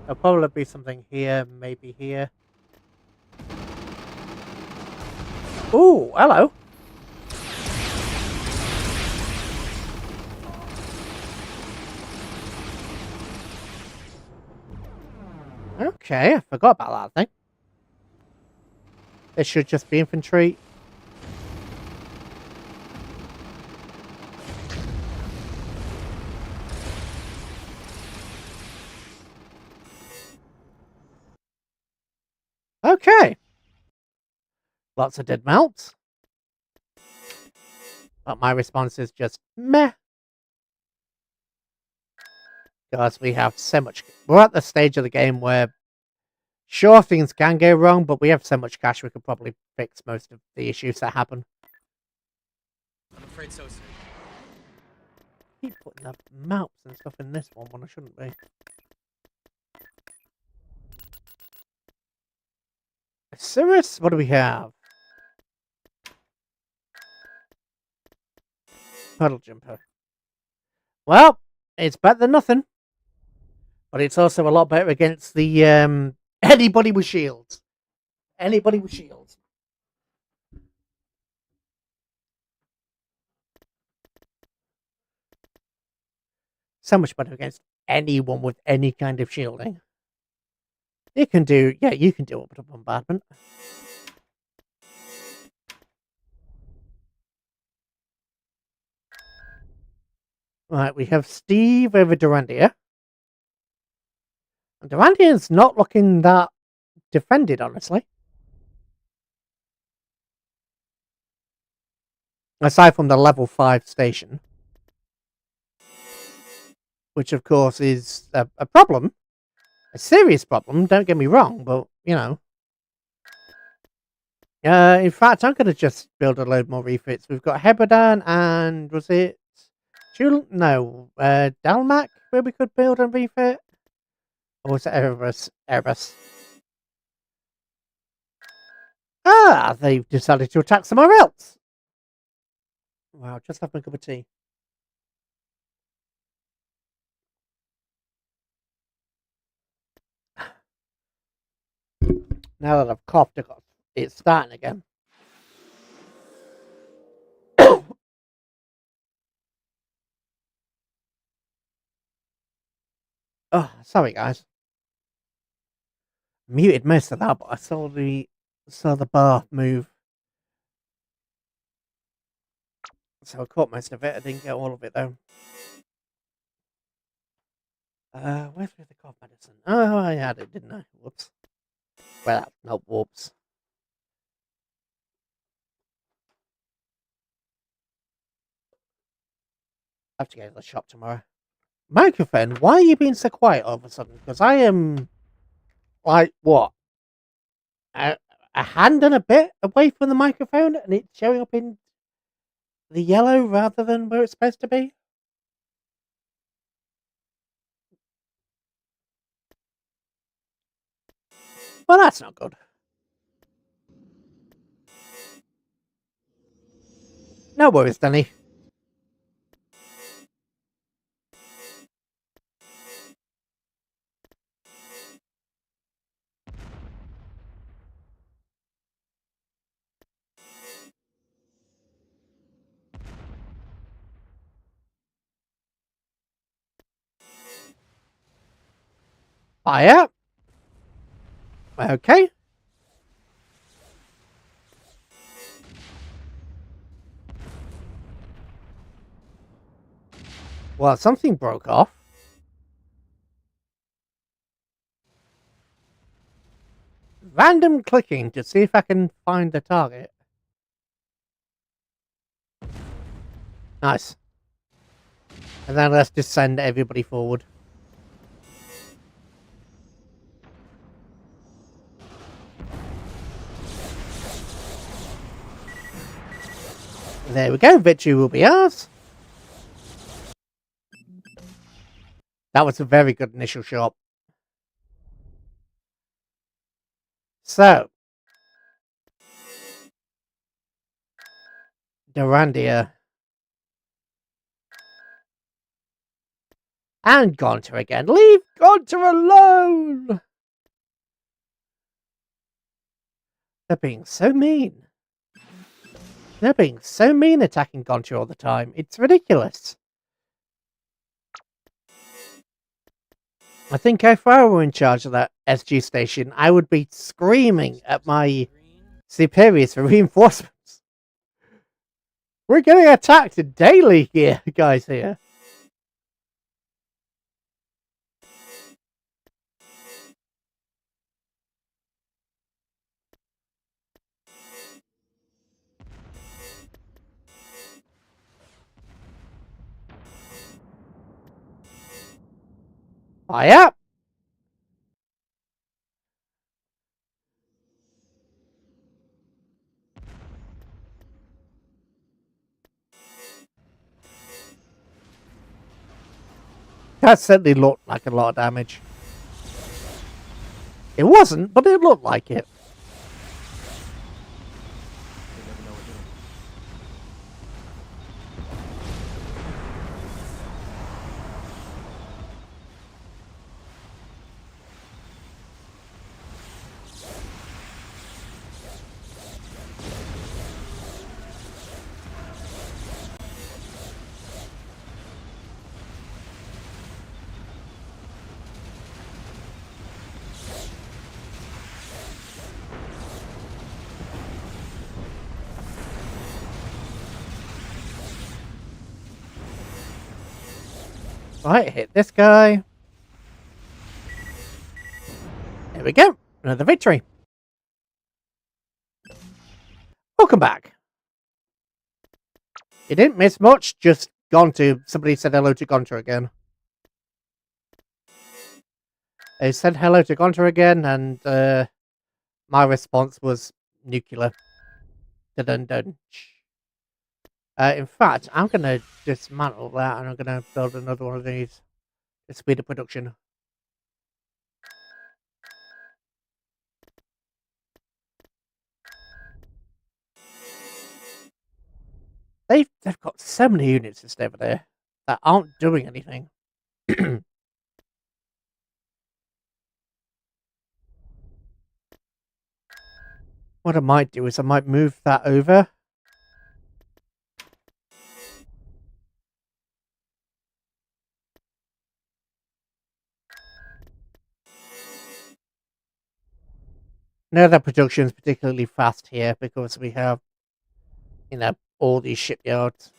There'll probably be something here, maybe here. Ooh, hello. Okay, I forgot about that thing. It should just be infantry. Okay. Lots of dead melts. But my response is just meh. Because we have so much. We're at the stage of the game where sure things can go wrong, but we have so much cash we could probably fix most of the issues that happen. I'm afraid so, sir. Keep putting up maps and stuff in this one when I shouldn't be. Serious? What do we have? Puddle jumper. Well, it's better than nothing. But it's also a lot better against the anybody with shields. Anybody with shields. So much better against anyone with any kind of shielding. You can do, yeah, you can do orbital bombardment. Right, we have Steve over Durandia. And Durandia's not looking that defended, honestly. Aside from the level 5 station. Which, of course, is a problem. A serious problem, don't get me wrong, but, you know. In fact, I'm going to just build a load more refits. We've got Hebridan and, was it... No, Dalmac, where we could build and refit? Or was it Erebus? Erebus. Ah, they've decided to attack somewhere else. Wow, just have my cup of tea. Now that I've coughed, it's starting again. Oh, sorry guys. Muted most of that, but I saw the bar move. So I caught most of it. I didn't get all of it though. Where's the cough medicine? Oh, I had it, didn't I? Whoops. Well, no, whoops. I have to go to the shop tomorrow. Microphone, why are you being so quiet all of a sudden? Because I am, like, what? A hand and a bit away from the microphone, and it's showing up in the yellow rather than where it's supposed to be? Well, that's not good. No worries, Danny. Fire. Okay. Well, something broke off. Random clicking to see if I can find the target. Nice. And then let's just send everybody forward. There we go. Victory will be ours. That was a very good initial shot. So. Durandia. And Gonter again. Leave Gonter alone! They're being so mean. They're being so mean attacking Gonter all the time. It's ridiculous. I think if I were in charge of that SG station, I would be screaming at my superiors for reinforcements. We're getting attacked daily here, guys, here. Fire! That certainly looked like a lot of damage. It wasn't, but it looked like it. Right, hit this guy. There we go. Another victory. Welcome back. You didn't miss much, just somebody said hello to Gonta again. They said hello to Gonta again, and my response was nuclear. Dun-dun-dun. In fact, I'm going to dismantle that, and I'm going to build another one of these to speed up production. They've got so many units just over there that aren't doing anything. What I might do is I might move that over. Now that production is particularly fast here because we have, all these shipyards.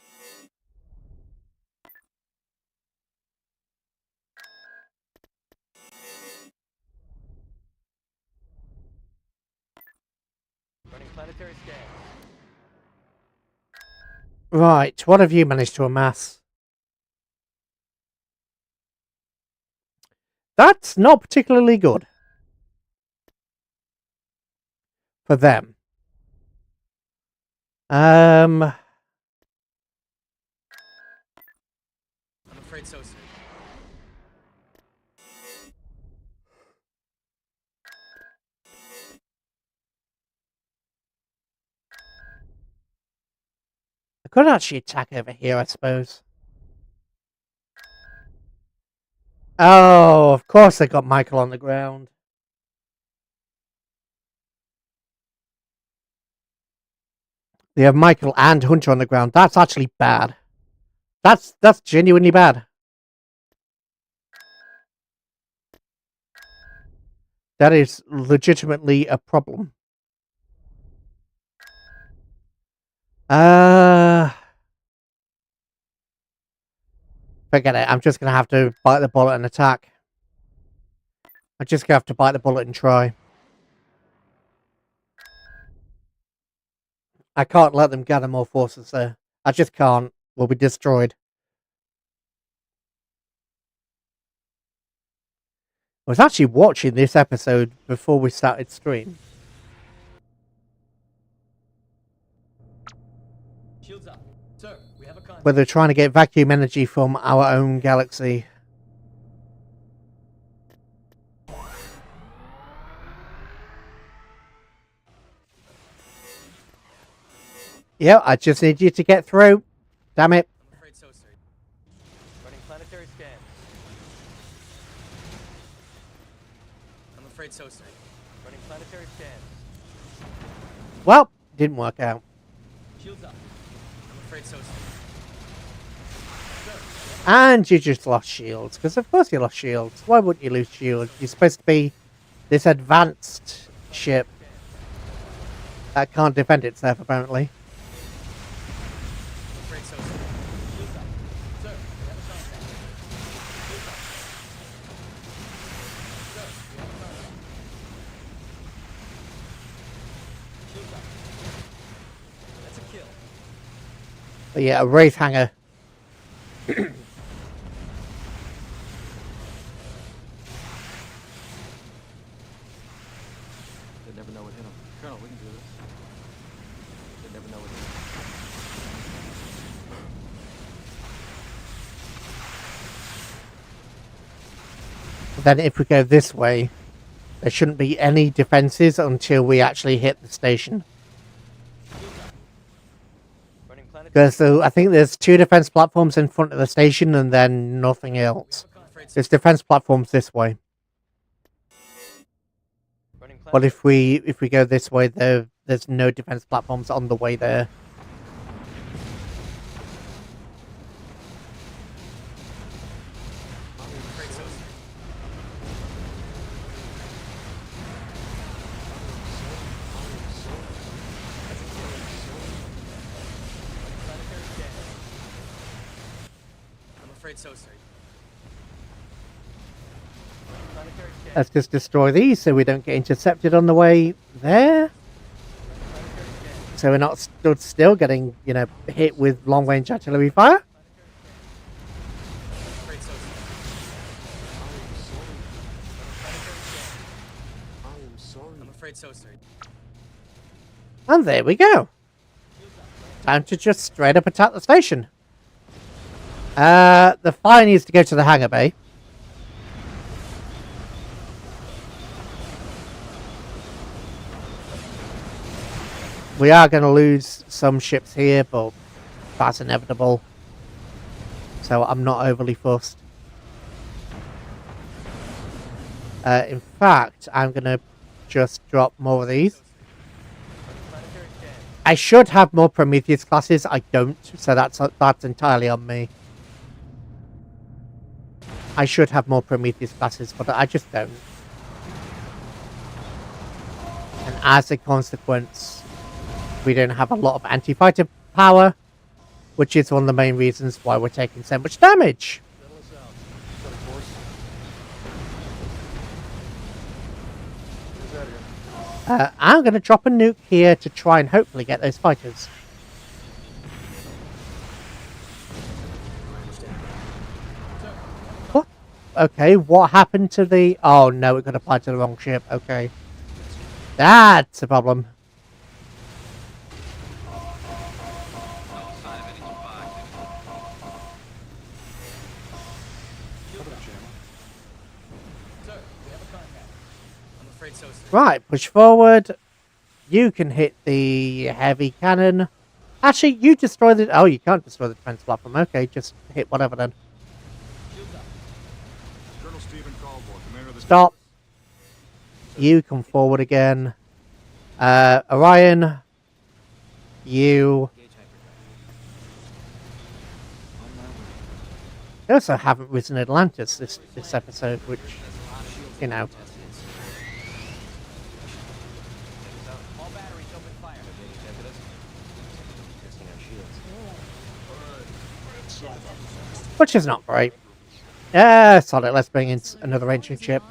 Running planetary scan. Right, what have you managed to amass? That's not particularly good. For them. I'm afraid so, sir. I could actually attack over here, I suppose. Oh, of course they got Michael on the ground. They have Michael and Hunter on the ground. That's actually bad. That's genuinely bad. That is legitimately a problem. Forget it. I'm just going to have to bite the bullet and attack. I'm just going to have to bite the bullet and try. I can't let them gather more forces there. I just can't. We'll be destroyed. I was actually watching this episode before we started stream. Shields up. Sir, we have a contact. Where they're trying to get vacuum energy from our own galaxy. Yeah, I just need you to get through. Damn it. I'm afraid so, sir. Running planetary scan. I'm afraid so, sir. Running planetary scan. Well, didn't work out. Shields up. I'm afraid so, sir. And you just lost shields, because of course you lost shields. Why wouldn't you lose shields? You're supposed to be this advanced ship that can't defend itself, apparently. I'm afraid so, sir. Shields up. Sir, we have a contact. Shields up. Sir, we have a contact. Shields up. That's a kill. But yeah, a Wraith hangar. They never know what hit them. Colonel, we can do this. They never know what hit them. Then if we go this way, there shouldn't be any defenses until we actually hit the station. Because I think there's 2 defense platforms in front of the station and then nothing else. There's defense platforms this way. But if we go this way, there's no defense platforms on the way there. So sorry. Let's just destroy these so we don't get intercepted on the way there. So we're not stood still getting, you know, hit with long-range artillery fire. I'm afraid so, sir. And there we go. Time to just straight up attack the station. The fire needs to go to the hangar bay. We are going to lose some ships here, but that's inevitable. So I'm not overly fussed. In fact, I'm going to just drop more of these. I should have more Prometheus classes. I don't, so that's entirely on me. I should have more Prometheus classes, but I just don't. And as a consequence, we don't have a lot of anti-fighter power, which is one of the main reasons why we're taking so much damage. I'm going to drop a nuke here to try and hopefully get those fighters. What? Okay, what happened to the... Oh no, it got applied to the wrong ship. Okay. That's a problem. Right, push forward. You can hit the heavy cannon. Actually, you destroy the... Oh, you can't destroy the defense platform. Okay, just hit whatever then. Stop. You come forward again. Orion. You. They also haven't risen Atlantis this episode, which, you know... Which is not great. Yeah, solid. Let's bring in another ancient ship.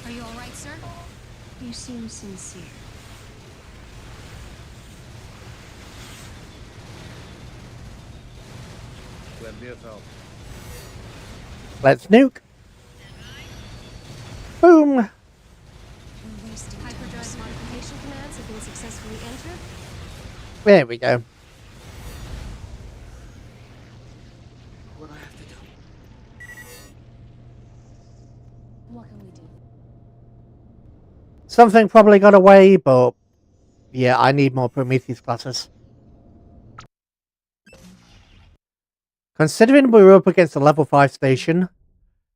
Are you alright, sir? You seem sincere. Let's nuke. Boom. Hyperdrive modification commands have been successfully entered. There we go. What do I have to do? What can we do? Something probably got away, but yeah, I need more Prometheus classes. Considering we were up against a level 5 station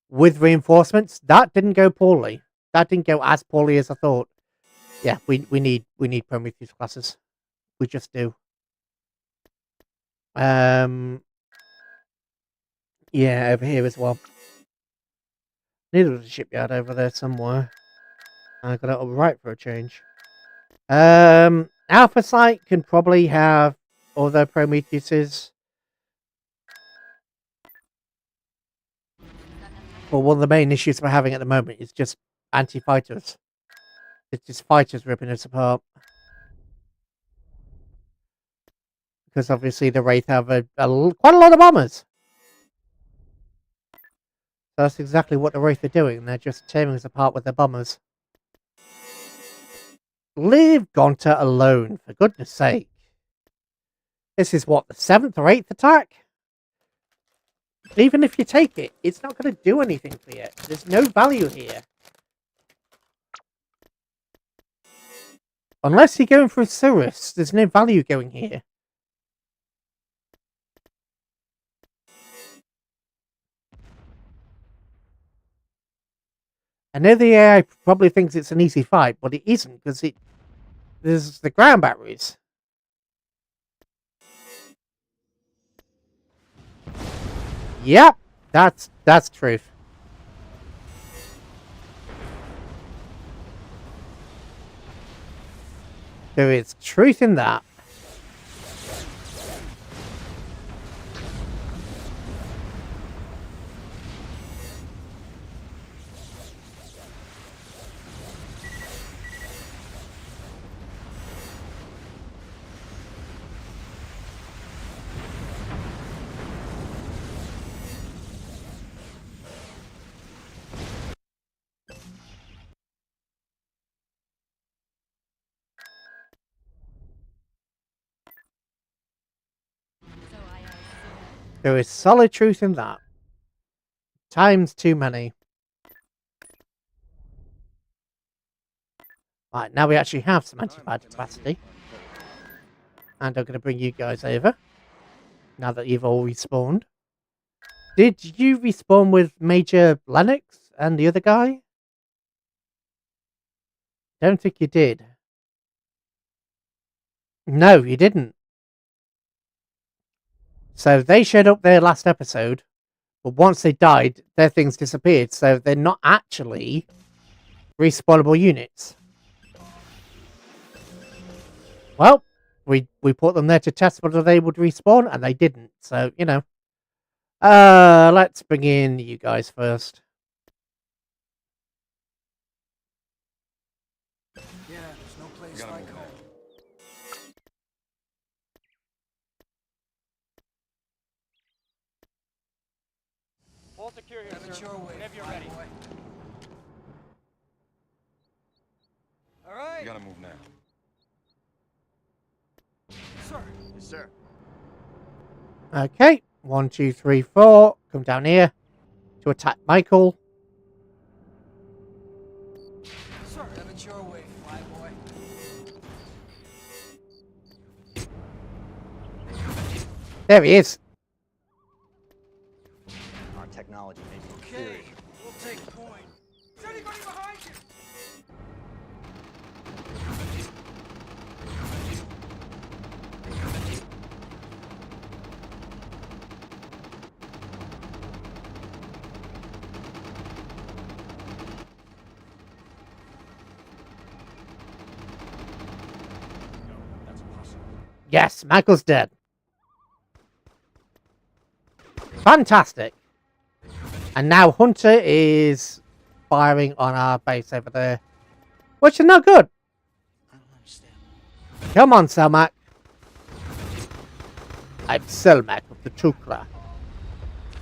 with reinforcements, that didn't go poorly. That didn't go as poorly as I thought. Yeah, we need Prometheus classes. We just do. Yeah, over here as well. Neither was a shipyard over there somewhere. I got it all right for a change. Alpha Site can probably have other Prometheuses. But one of the main issues we're having at the moment is just anti-fighters. It's just fighters ripping us apart. Because obviously the Wraith have quite a lot of bombers. So that's exactly what the Wraith are doing. They're just tearing us apart with their bombers. Leave Gonta alone, for goodness sake. This is what, the 7th or 8th attack? Even if you take it, it's not going to do anything for you. There's no value here. Unless you're going for a Cirrus, there's no value going here. I know the AI probably thinks it's an easy fight, but it isn't, because there's the ground batteries. Yep, that's truth. There is truth in that. There is solid truth in that. Times too many. Right, now we actually have some anti-bad capacity. And I'm going to bring you guys over. Now that you've all respawned. Did you respawn with Major Lennox and the other guy? Don't think you did. No, you didn't. So they showed up there last episode, but once they died, their things disappeared. So they're not actually respawnable units. Well, we put them there to test whether they would respawn, and they didn't. So, you know. Let's bring in you guys first. Yeah, there's no place like home. Full secure here, Have it sir. your way, Whenever you're fly ready. boy. All right. You gotta move now. Sir. Yes, sir. Okay. 1, 2, 3, 4. Come down here to attack Michael. Sir. Have it your way, fly boy. There he is. Our technology may be Okay, inferior. we'll take point. Is anybody behind you? Yes, Michael's dead. Fantastic. And now Hunter is firing on our base over there, which is not good. I don't understand. Come on, Selmac. I'm Selmac of the tok'ra.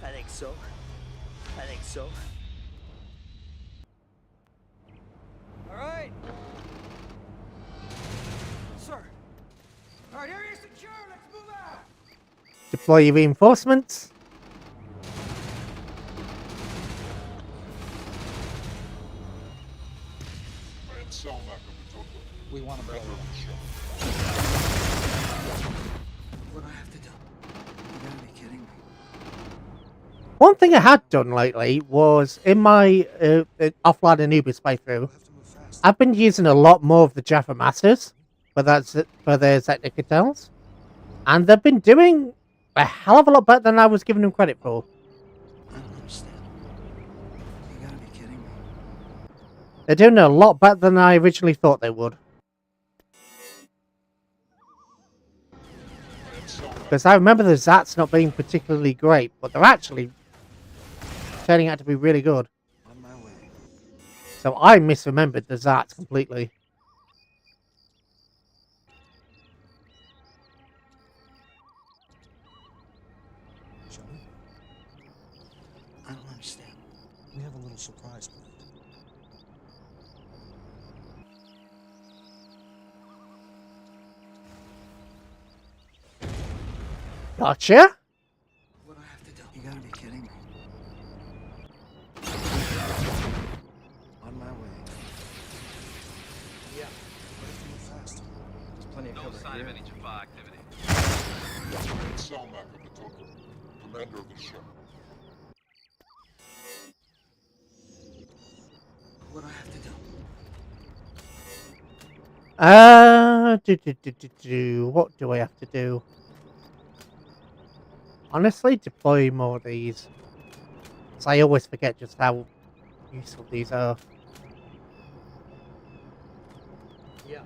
I think so. I think so. All right. Sir. All right, area secure. Let's move out. Deploy your reinforcements. We want to better What do I have to do? You gotta be kidding me. One thing I had done lately was in my offline Anubis playthrough, I've been using a lot more of the Jaffa Masters for their Technicals, and they've been doing a hell of a lot better than I was giving them credit for. I don't understand. You gotta be kidding me. They're doing a lot better than I originally thought they would. Because I remember the Zats not being particularly great, but they're actually turning out to be really good. On my way. So I misremembered the Zats completely. Joey, I don't understand. we have a little surprise planned. Gotcha. What do I have to do? You gotta be kidding me. On my way. Yeah. But if you move fast. There's plenty of No cover sign here. of any Jaffa activity. Cell map of the tok'ra. Commander of the ship. What do I have to do? What do I have to do? Honestly, deploy more of these. 'Cause I always forget just how useful these are. Yeah.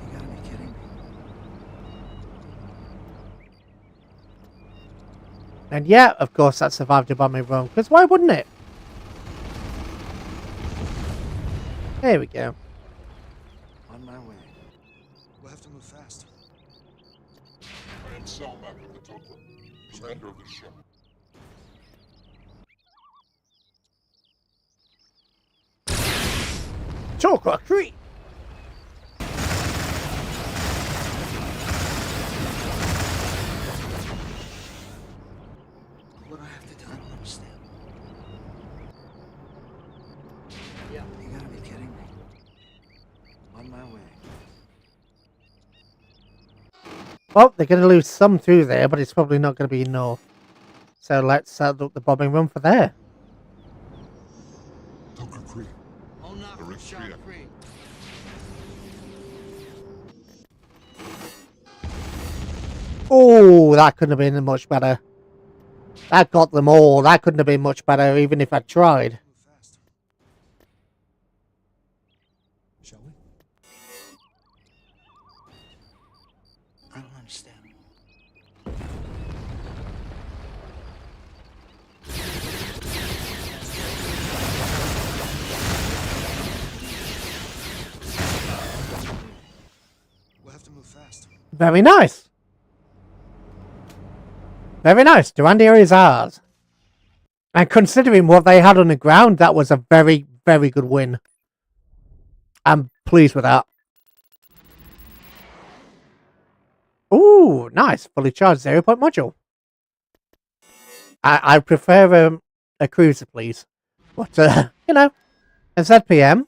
You gotta be kidding me. And yeah, of course, that survived a bombing run. Because why wouldn't it? There we go. On my way. We'll have to move fast. And cell map of the tok'ra. Commander of the ship. Tok'ra Cree! What do I have to do? I don't understand. Yeah. You gotta be kidding me. On my way. Well, they're going to lose some through there, but it's probably not going to be enough. So let's set up the bombing run for there. Tok'ra Cree. Oh, not The for Wraith Sean 3. Creed. Oh, that couldn't have been much better. That got them all. That couldn't have been much better, even if I tried. Move fast. Shall we? I don't understand. We'll have to move fast. Very nice. Very nice. Durandia is ours. And considering what they had on the ground, that was a very, very good win. I'm pleased with that. Ooh, nice. Fully charged 0-point module. I prefer a cruiser, please. But, you know, a ZPM.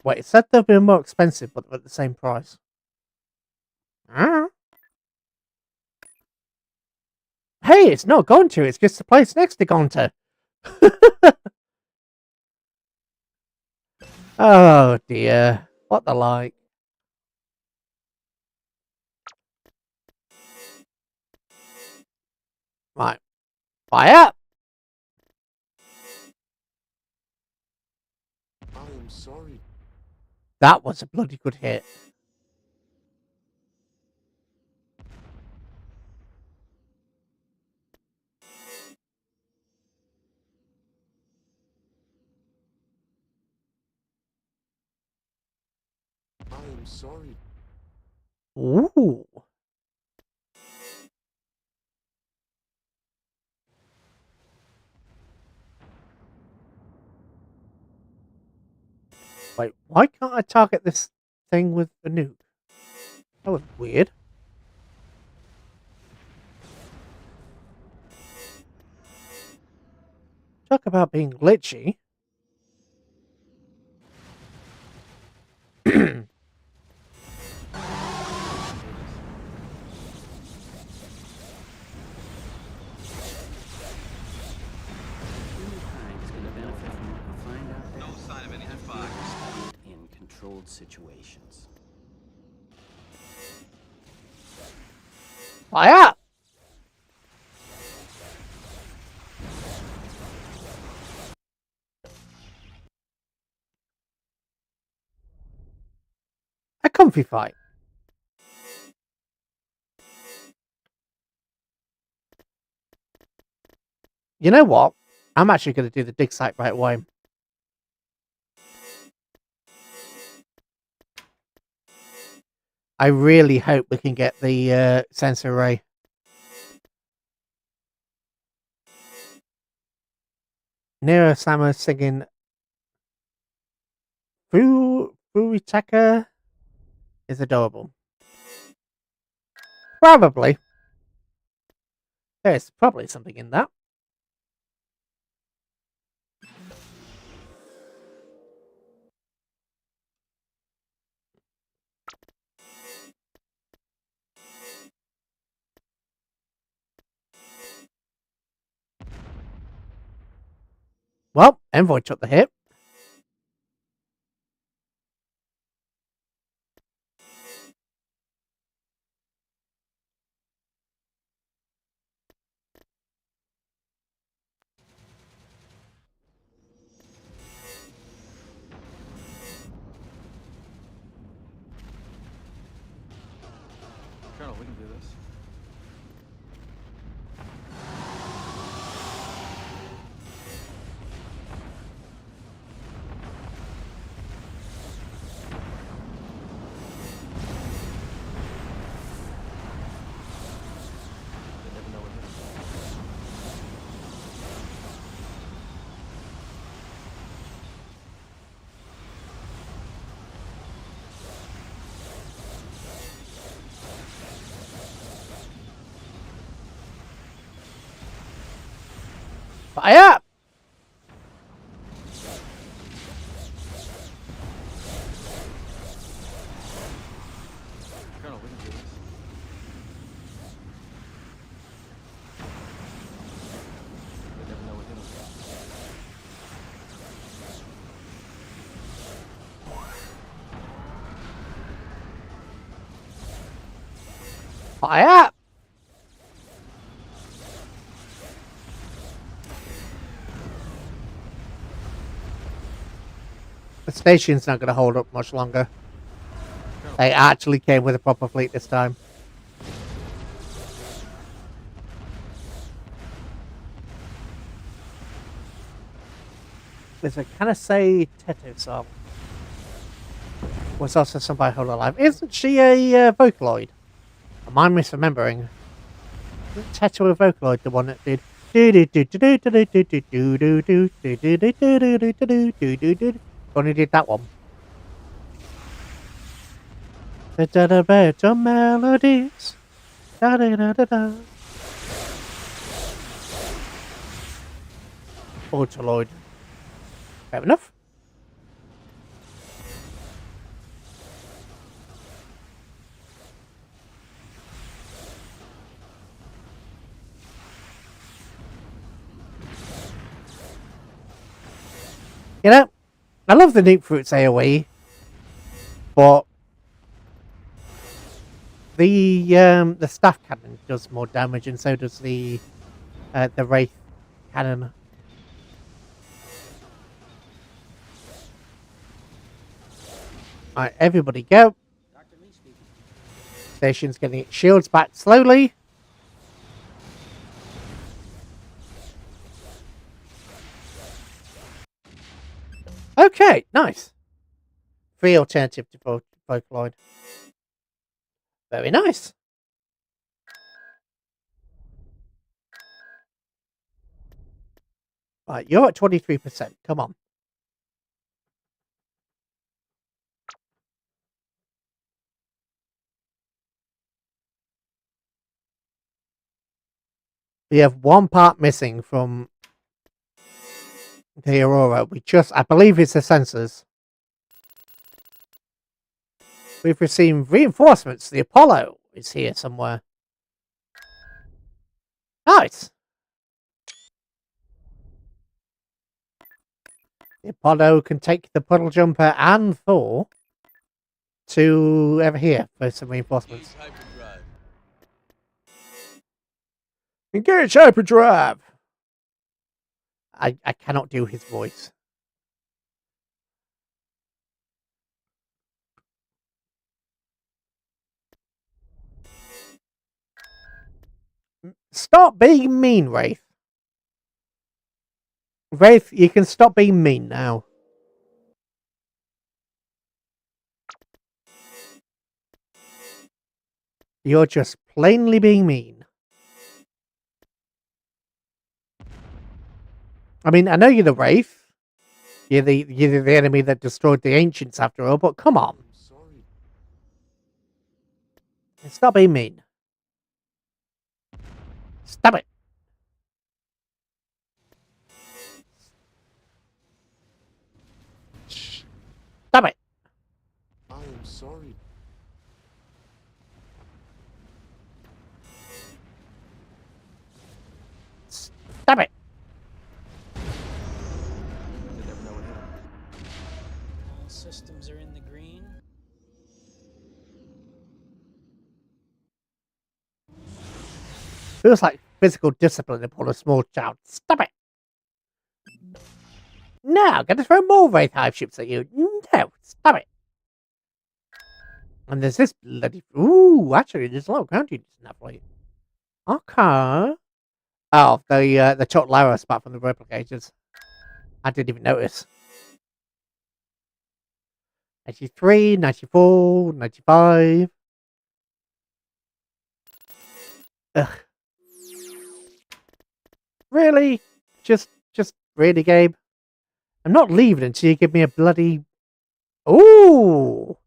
Wait, it said they'll be more expensive, but at the same price. Hey, it's not going to. It's just the place next to Gonta. Oh, dear. What the like. Right. Fire! I am sorry. That was a bloody good hit. I am sorry. Ooh. Wait, why can't I target this thing with a nuke? That was weird. Talk about being glitchy. Humankind is going to benefit from what we find out there. No sign of any We have to Jaffa be able to activity. study it in controlled situations. Fire! A comfy fight. You know what? I'm actually going to do the dig site right away. I really hope we can get the sensor array. Nero Sama singing Furitaka is adorable. Probably. There's probably something in that. Well, Envoy took the hit. Colonel, we can do this. They never know what hit 'em. Fire! Colonel, we can do this. They never know what hit 'em. Fire! The station's not going to hold up much longer. They actually came with a proper fleet this time. There's a can I say Teto song. Was also somebody hold alive. Isn't she a Vocaloid? Am I misremembering? Isn't Teto a Vocaloid the one that did? Only did that one. Better melodies. Da da da da da. Autoloid. Fair enough. You know, I love the Nuke Fruits AoE, but the staff cannon does more damage, and so does the Wraith cannon. Alright, everybody go. Dr. Lee speaking. Station's getting its shields back slowly. Okay, nice. Free alternative to Vocaloid. Very nice. Right, you're at 23%. Come on. We have one part missing from the Aurora. I believe it's the sensors. We've received reinforcements. The Apollo is here somewhere. Nice. The Apollo can take the Puddle Jumper and Thor to over here for some reinforcements. Engage hyperdrive! I cannot do his voice. Stop being mean, Wraith. Wraith, you can stop being mean now. You're just plainly being mean. I mean, I know you're the Wraith. You're the enemy that destroyed the Ancients after all, but come on. Stop being mean. Stop it. Stop it. I am sorry. Stop it. You never know what hit 'em. All systems are in the green. Feels like physical discipline upon a small child. Stop it. No, I'm going to throw more Wraith Hive ships at you. No, stop it. And there's this bloody... Ooh, actually, there's a lot of ground units in that fleet. Okay. Oh, the tok'ra spot from the replicators. I didn't even notice. 93, 94, 95. Ugh. Really? Just really, Gabe? I'm not leaving until you give me a bloody... Ooh!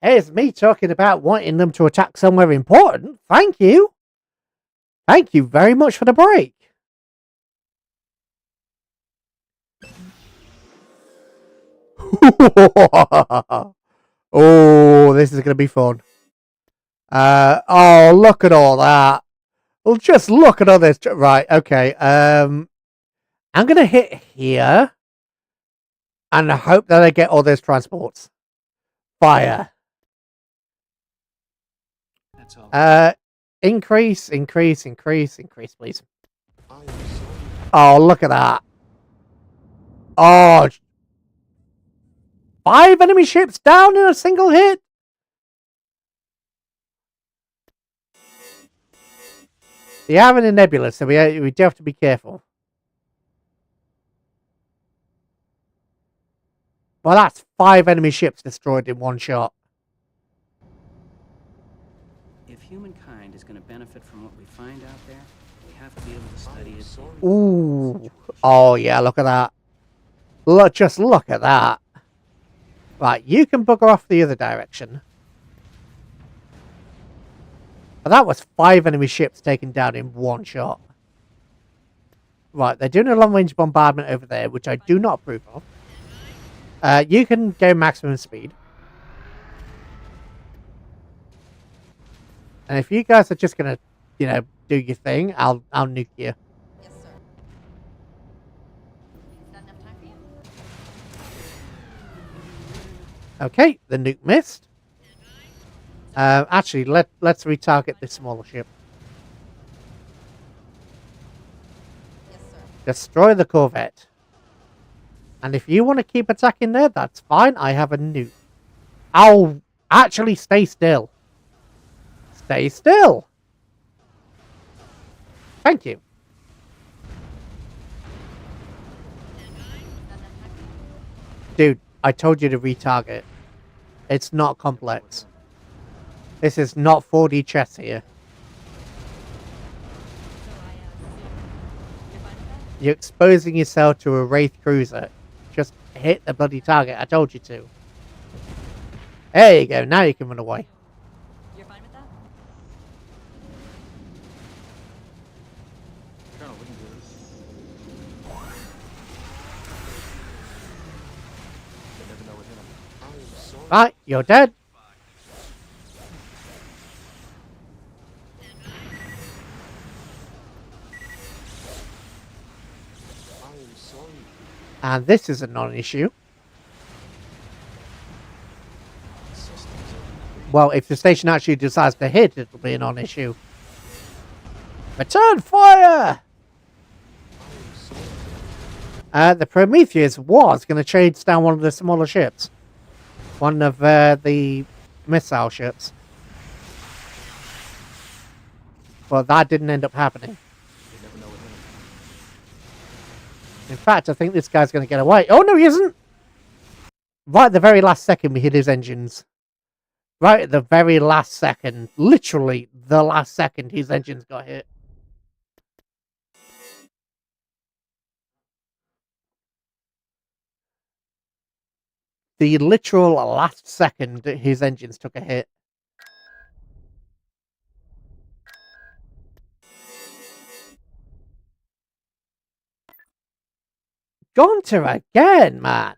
Here's me talking about wanting them to attack somewhere important. Thank you. Thank you very much for the break. Oh, this is going to be fun. Oh, look at all that. Well, just look at all this. Right, okay. I'm going to hit here. And I hope that I get all those transports. Fire. That's all. Increase, please. Oh, look at that. Oh. 5 enemy ships down in a single hit. They are in a nebula, so we do have to be careful. Well, that's 5 enemy ships destroyed in one shot. If humankind is going to benefit from what we find out there, we have to be able to study it. Ooh. Oh, yeah, look at that. Just look at that. Right, you can bugger off the other direction. But that was 5 enemy ships taken down in one shot. Right, they're doing a long-range bombardment over there, which I do not approve of. You can go maximum speed. And if you guys are just gonna, do your thing, I'll nuke you. Yes, sir. Is that enough time for you? Okay, the nuke missed. Actually, let's retarget this smaller ship. Yes, sir. Destroy the corvette. And if you want to keep attacking there, that's fine. I have a nuke. I'll actually stay still. Stay still. Thank you. Dude, I told you to retarget. It's not complex. This is not 4D chess here. You're exposing yourself to a Wraith cruiser. Just hit the bloody target. I told you to. There you go. Now you can run away. You're fine with that? Colonel, we can do this. You never know what hit 'em. Right, you're dead. And this is a non-issue. Well, if the station actually decides to hit, it'll be a non-issue. Return fire! The Prometheus was going to chase down one of the smaller ships. One of the missile ships. But that didn't end up happening. In fact, I think this guy's going to get away. Oh, no, he isn't! Right at the very last second, we hit his engines. right at the very last second, literally the last second, his engines got hit. The literal last second his engines took a hit. Gonta again, man.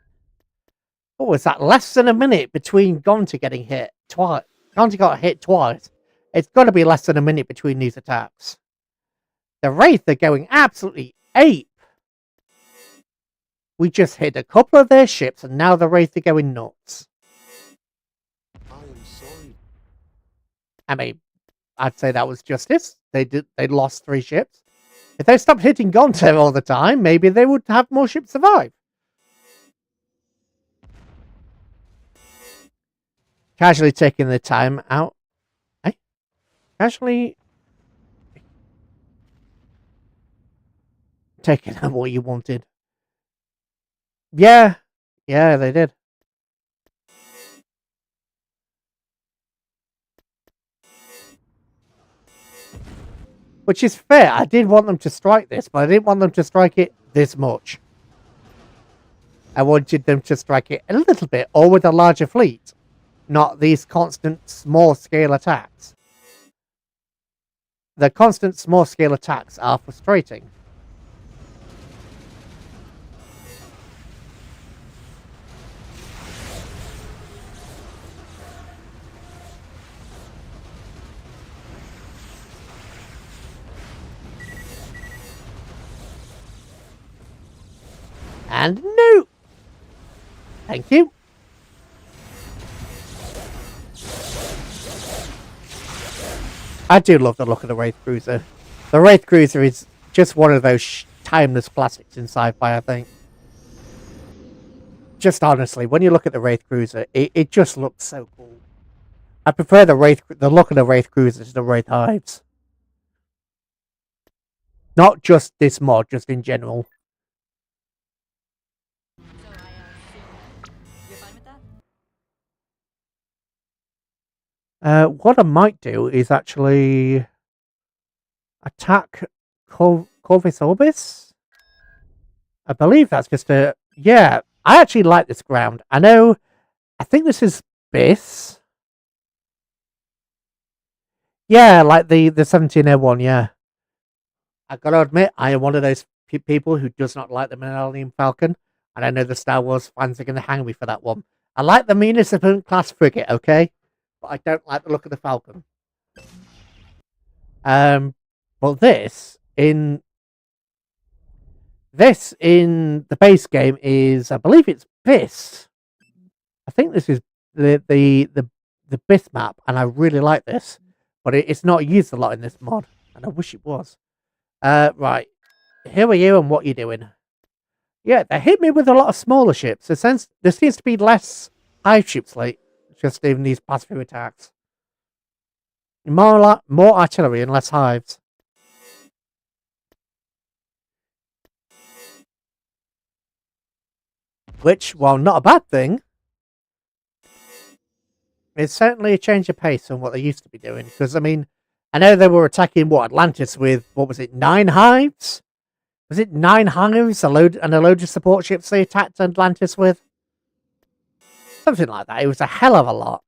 What was that? Less than a minute between Gonta getting hit twice. Gonta got hit twice. It's got to be less than a minute between these attacks. The Wraith are going absolutely ape. We just hit a couple of their ships, and now the Wraith are going nuts. I am sorry. I mean, I'd say that was justice. They lost 3 ships. If they stopped hitting Gonta all the time, maybe they would have more ships survive. Casually taking the time out. Eh? Casually taking out what you wanted. Yeah. Yeah, they did. Which is fair. I did want them to strike this, but I didn't want them to strike it this much. I wanted them to strike it a little bit, or with a larger fleet. Not these constant small-scale attacks. The constant small-scale attacks are frustrating. And no! Thank you. I do love the look of the Wraith Cruiser. The Wraith Cruiser is just one of those timeless classics in sci-fi, I think. Just honestly, when you look at the Wraith Cruiser, it just looks so cool. I prefer the look of the Wraith Cruiser to the Wraith Hives. Not just this mod, just in general. So you're fine with that? What I might do is actually attack Corvus Orbis. I believe that's just a... Yeah, I actually like this ground. I think this is Biss. Yeah, like the 17 one, yeah. I gotta admit, I am one of those people who does not like the Millennium Falcon, and I know the Star Wars fans are going to hang me for that one. I like the Municipal class frigate, okay? But I don't like the look of the Falcon. But this in the base game is, I believe it's Biss. I think this is the Biss map, and I really like this, but it's not used a lot in this mod, and I wish it was. Right, who are you and what are you doing? Yeah, they hit me with a lot of smaller ships. There seems to be less hive ships late, just in these past few attacks. More artillery and less hives. Which, while not a bad thing, is certainly a change of pace from what they used to be doing. Because, I mean, I know they were attacking, Atlantis with, 9 hives? Was it 9 hives and a load of support ships they attacked Atlantis with? Something like that. It was a hell of a lot.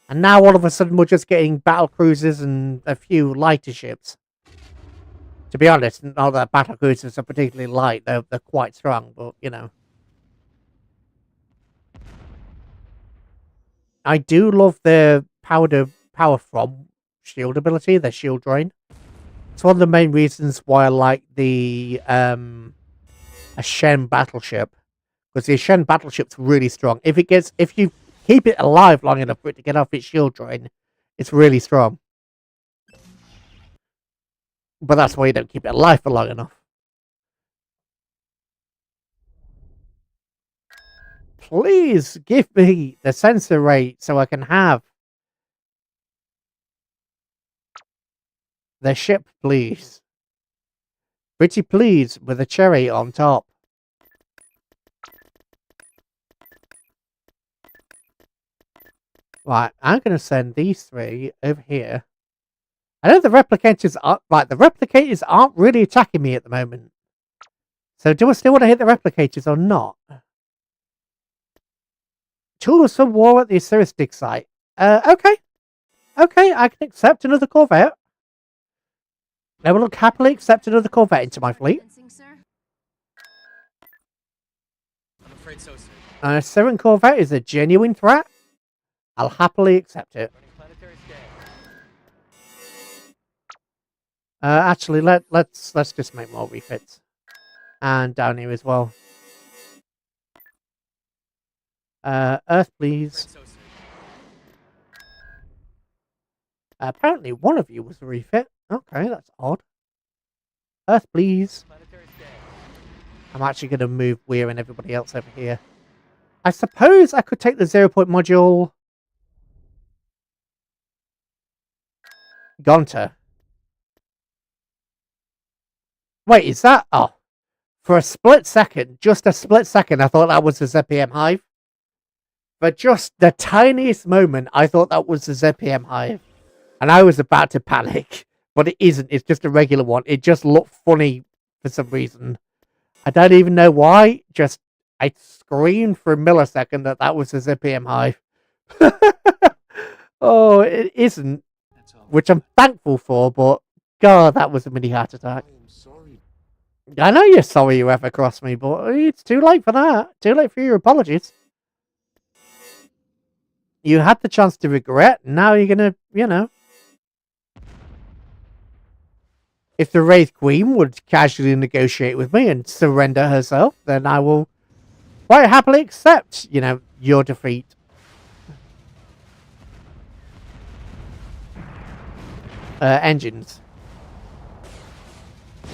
And now all of a sudden we're just getting battle cruisers and a few lighter ships. To be honest, not that battle cruisers are particularly light. They're quite strong, but, you know. I do love the power from shield ability, the shield drain. It's one of the main reasons why I like the Shen battleship, because the Shen battleship's really strong. If you keep it alive long enough for it to get off its shield drain, it's really strong. But that's why you don't keep it alive for long enough. Please give me the sensor rate so I can have the ship, please. Pretty please, with a cherry on top. Right, I'm going to send these 3 over here. I know the replicators aren't... Right, the replicators aren't really attacking me at the moment. So do I still want to hit the replicators or not? Tools for war at the Osiris dig site. Okay. Okay, I can accept another Corvette. I will happily accept another Corvette into my fleet. I'm afraid so, sir. A 7 Corvette is a genuine threat. I'll happily accept it. Planetary scan. Actually, let's just make more refits. And down here as well. Earth, please. So, sir. Apparently one of you was a refit. Okay, that's odd. Earth, please. Planetary scan. I'm actually going to move Weir and everybody else over here. I suppose I could take the 0-point module. Gonta. Wait, is that... Oh. For a split second, just a split second, I thought that was the ZPM Hive. For just the tiniest moment, I thought that was the ZPM Hive. And I was about to panic. But it isn't. It's just a regular one. It just looked funny for some reason. I don't even know why. Just, I screamed for a millisecond that that was the ZPM Hive. Oh, it isn't. Which I'm thankful for, but God, that was a mini heart attack. I am sorry. I know you're sorry you ever crossed me, but it's too late for that. Too late for your apologies. You had the chance to regret, and now you're gonna, you know. If the Wraith Queen would casually negotiate with me and surrender herself, then I will quite happily accept, you know, your defeat. Engines.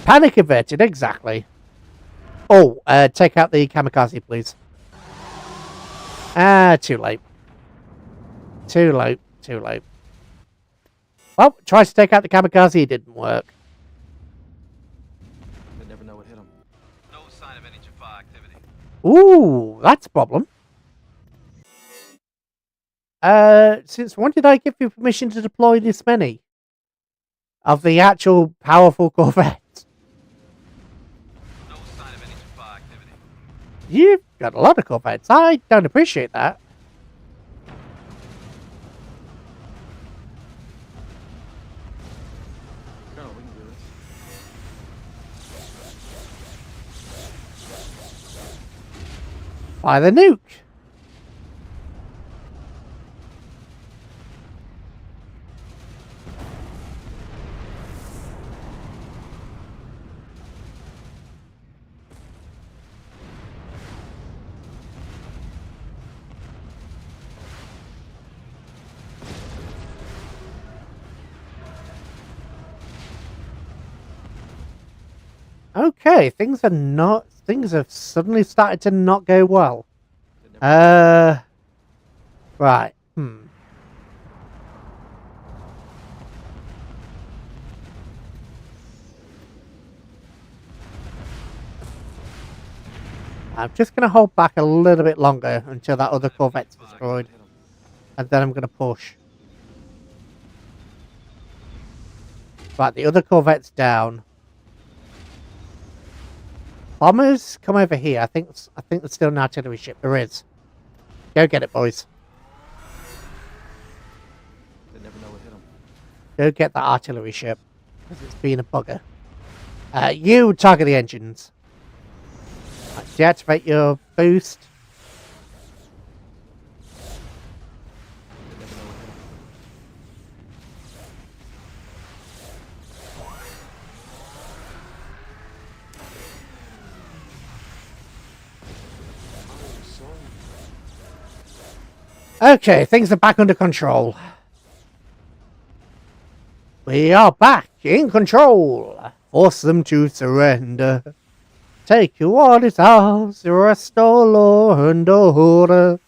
Panic averted, exactly. Oh, take out the kamikaze, please. Too late. Too late. Too late. Well, tried to take out the kamikaze, it didn't work. They never know what hit them. No sign of any Jaffa activity. Ooh, that's a problem. Since when did I give you permission to deploy this many? Of the actual powerful Corvettes? No sign of any Jaffa activity. You've got a lot of Corvettes. I don't appreciate that. Colonel, we can do this. Fire the nuke. Okay, things have suddenly started to not go well. Right. I'm just going to hold back a little bit longer until that other Corvette's destroyed. And then I'm going to push. Right, the other Corvette's down. Bombers, come over here. I think there's still an artillery ship. There is. Go get it, boys. They never know what hit them. Go get that artillery ship. Because it's being a bugger. You target the engines. Right, deactivate your boost. They never know what hit them. Okay, things are back under control. We are back in control. Force them to surrender. Take what is ours, restore law and order.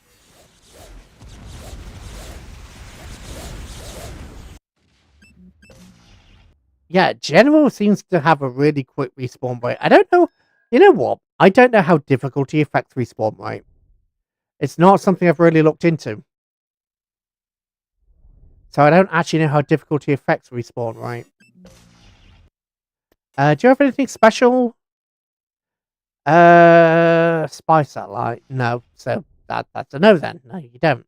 Yeah, General seems to have a really quick respawn rate. I don't know. You know what? I don't know how difficulty affects respawn rate. It's not something I've really looked into. So I don't actually know how difficulty affects respawn, right? Do you have anything special? Spy satellite? No. So that's a no then. No, you don't.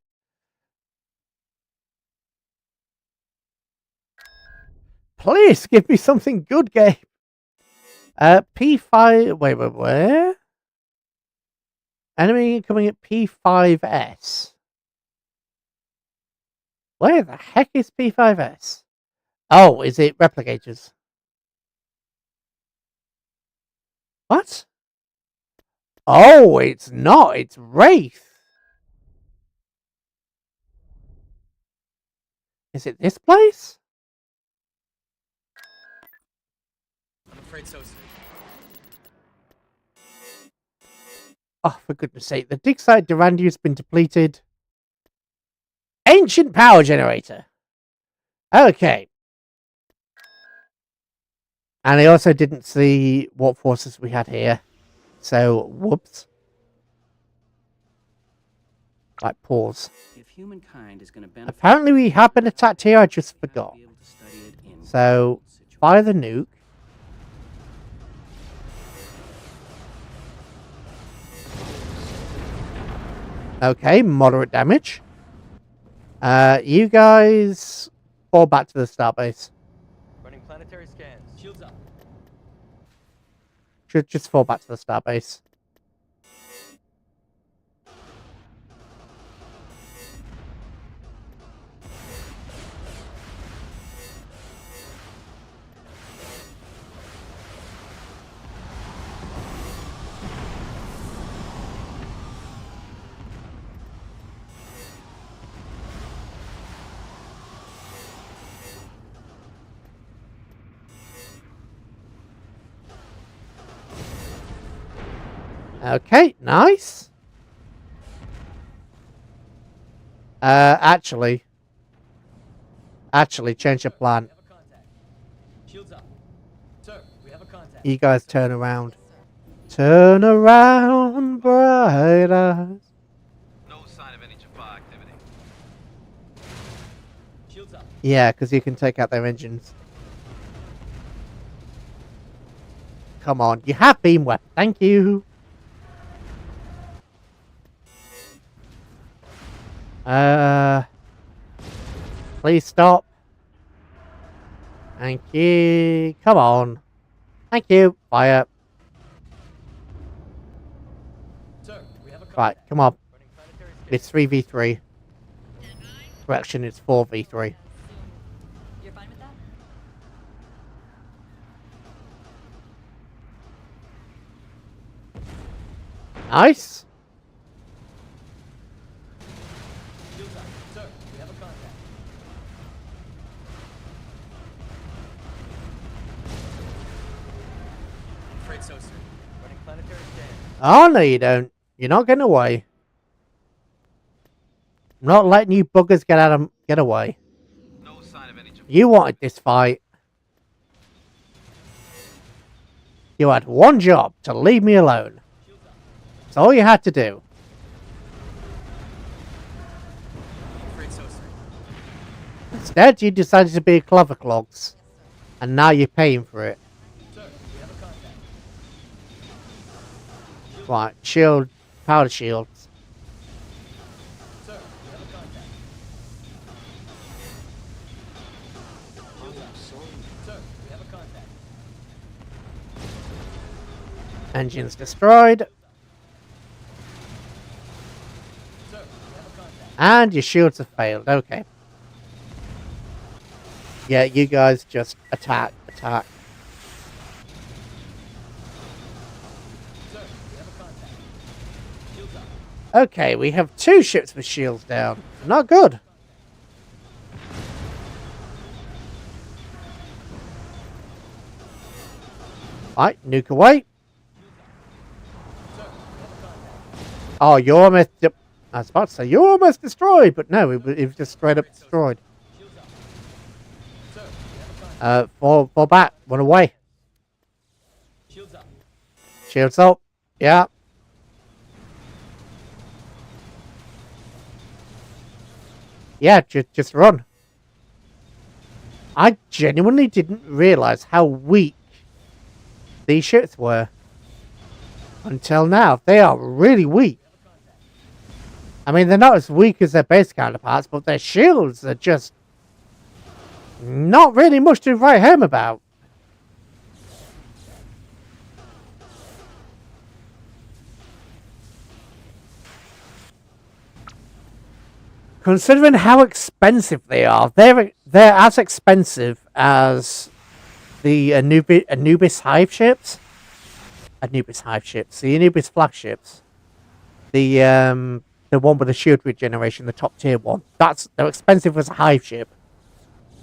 Please give me something good, game. P5. Wait, where? Enemy coming at P5S. Where the heck is P5S? Oh, is it replicators? What? Oh, it's not. It's Wraith. Is it this place? I'm afraid so, sir. Oh, for goodness sake. The dig site Durandi has been depleted. Ancient power generator. Okay. And I also didn't see what forces we had here. So, whoops. Like, pause. If humankind is going to benefit, Apparently we have been attacked here, I just forgot. So, fire the nuke. Okay, moderate damage. You guys fall back to the starbase. Running planetary scans. Shields up. Should just fall back to the starbase. Okay, nice. Actually, change your plan. Shields up. Sir, we have a contact. You guys turn around. Turn around, bright eyes. No sign of any Jaffa activity. Shields up. Yeah, because you can take out their engines. Come on, you have beam weapon. Thank you. Please stop. Thank you. Come on. Thank you. Fire. Sir, we have a contact. Right, come on. Running planetary scans. It's 3v3. Correction, it's 4v3. You're fine with that? Nice. Shields up. Sir, we have a contact. I'm afraid so, sir. Running planetary scans. Oh, no, you don't. You're not getting away. I'm not letting you buggers get away. No sign of any Jaffa. You wanted this fight. You had one job, to leave me alone. That's all you had to do. I'm afraid so, sir. Instead, you decided to be clever clogs. And now you're paying for it. Sir, we have a contact. Right, shield, powder shields. Sir, we have a contact. Shields up. Sir, we have a contact. Engines destroyed. Sir, we have a contact. And your shields have failed. Okay. Yeah, you guys just attack. Sir, we have a contact. Shields up. Okay, we have 2 ships with shields down. Not good. Right, nuke away. Oh, you're almost... I was about to say, you're almost destroyed, but no, it was just straight up destroyed. Fall back, run away. Shields up. Shields up, yeah. Yeah, just run. I genuinely didn't realize how weak these ships were until now. They are really weak. I mean, they're not as weak as their base counterparts, but their shields are just not really much to write home about. Considering how expensive they are, they're as expensive as the Anubis hive ships. The Anubis flagships. The one with the shield regeneration, the top tier one. They're expensive as a hive ship.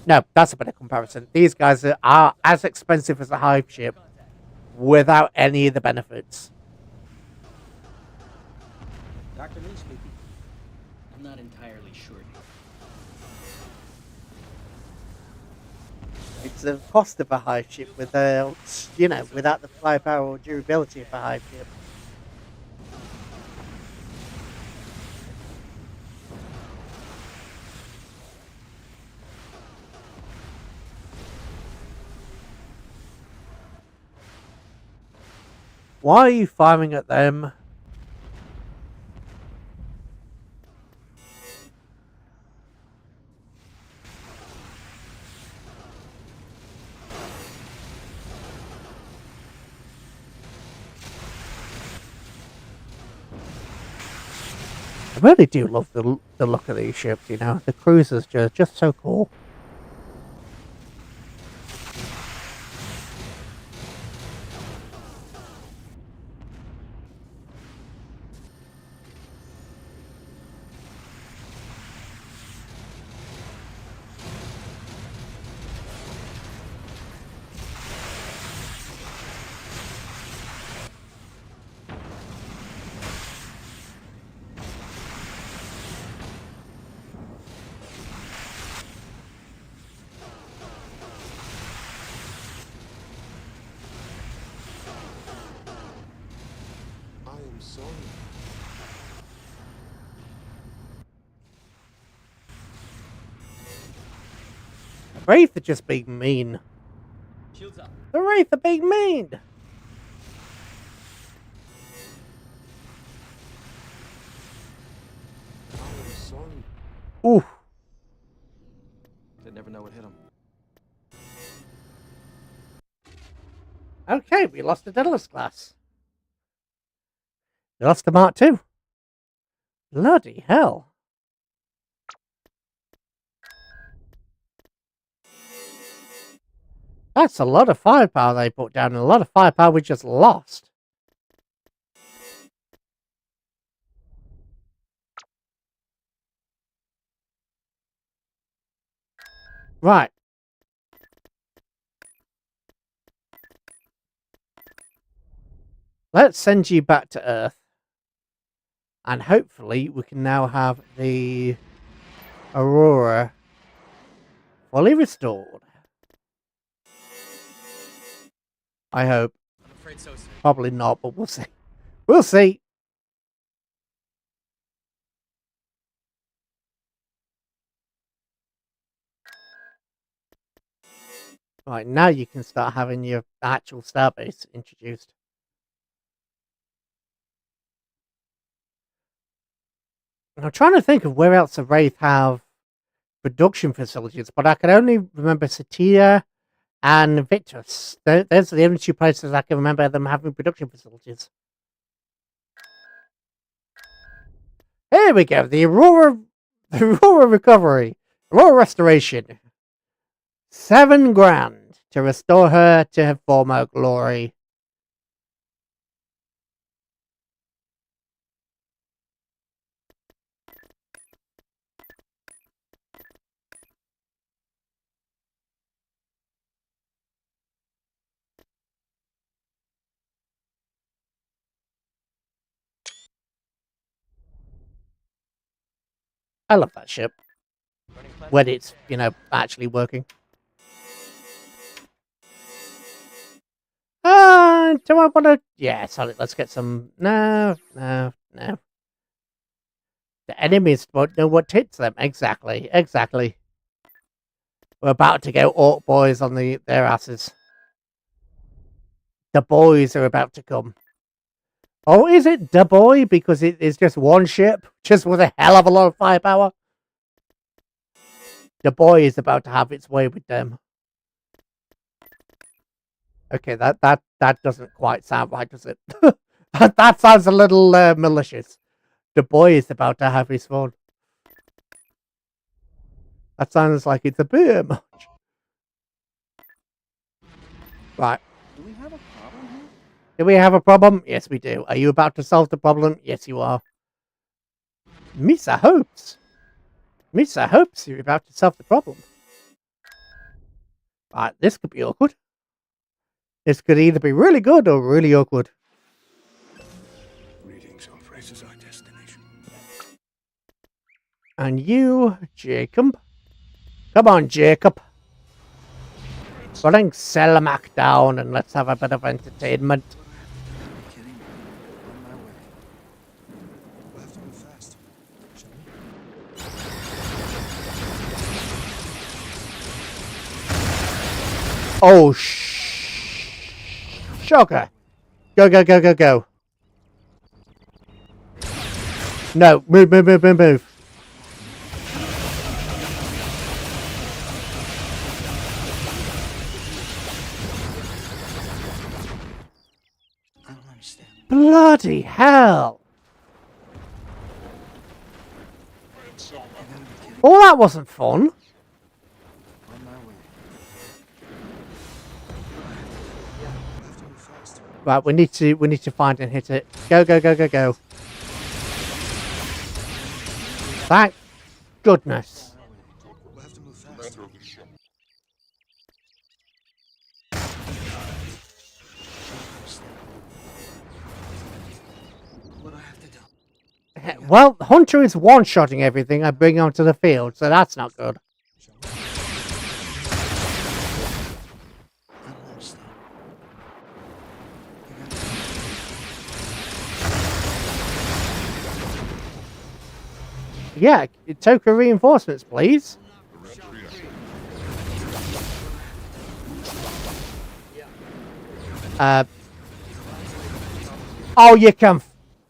No, that's a better comparison. These guys are as expensive as a hive ship without any of the benefits. Dr. Lee speaking. I'm not entirely sure. It's the cost of a hive ship without, without the firepower or durability of a hive ship. Why are you firing at them? I really do love the look of these ships, you know. The cruisers just so cool. I am sorry. Wraith are just being mean. Shields up. The Wraith are being mean. I am sorry. Ooh. They never know what hit them. Okay, we lost the Daedalus class. We lost the Mark II. Bloody hell. That's a lot of firepower they put down, and a lot of firepower we just lost. Right. Let's send you back to Earth. And hopefully we can now have the Aurora fully restored. I hope. I'm afraid so, sir. Probably not, but we'll see. We'll see. Right, now you can start having your actual starbase introduced. I'm trying to think of where else the Wraith have production facilities, but I can only remember Satia and Victus. Those are the only two places I can remember them having production facilities. Here we go, the Aurora recovery, Aurora restoration. 7 grand to restore her to her former glory. I love that ship. When it's, actually working. Do I want to... Yeah, sorry, let's get some... No. The enemies won't know what hits them. Exactly. We're about to go Orc boys on their asses. The boys are about to come. Oh, is it the boy? Because it is just one ship, just with a hell of a lot of firepower. The boy is about to have its way with them. Okay, that doesn't quite sound right, does it? that sounds a little malicious. The boy is about to have his fun. That sounds like it's a bit much. Right. Do we have a problem here? Do we have a problem? Yes, we do. Are you about to solve the problem? Yes, you are. Misa hopes. Misa hopes you're about to solve the problem. Right, this could be awkward. This could either be really good or really awkward. Greetings, our race is our destination. And you, Jacob. Come on, Jacob. Bring Selmac down and let's have a bit of entertainment. Kidding? On my way. We'll have to move fast. Shall we? Oh, shocker. Go, go, go, go, go. No, move, move, move, move, move. I don't understand. Bloody hell. Oh, that wasn't fun. On my way. We'll have to move fast. Right, we need to find and hit it. Go, go, go, go, go. Thank goodness. We'll have to move fast. Commander of the ship. What do I have to do? Well, Hunter is one-shotting everything I bring onto the field, so that's not good. Shall we? I don't understand. Yeah, tok'ra reinforcements, please. Oh, you can.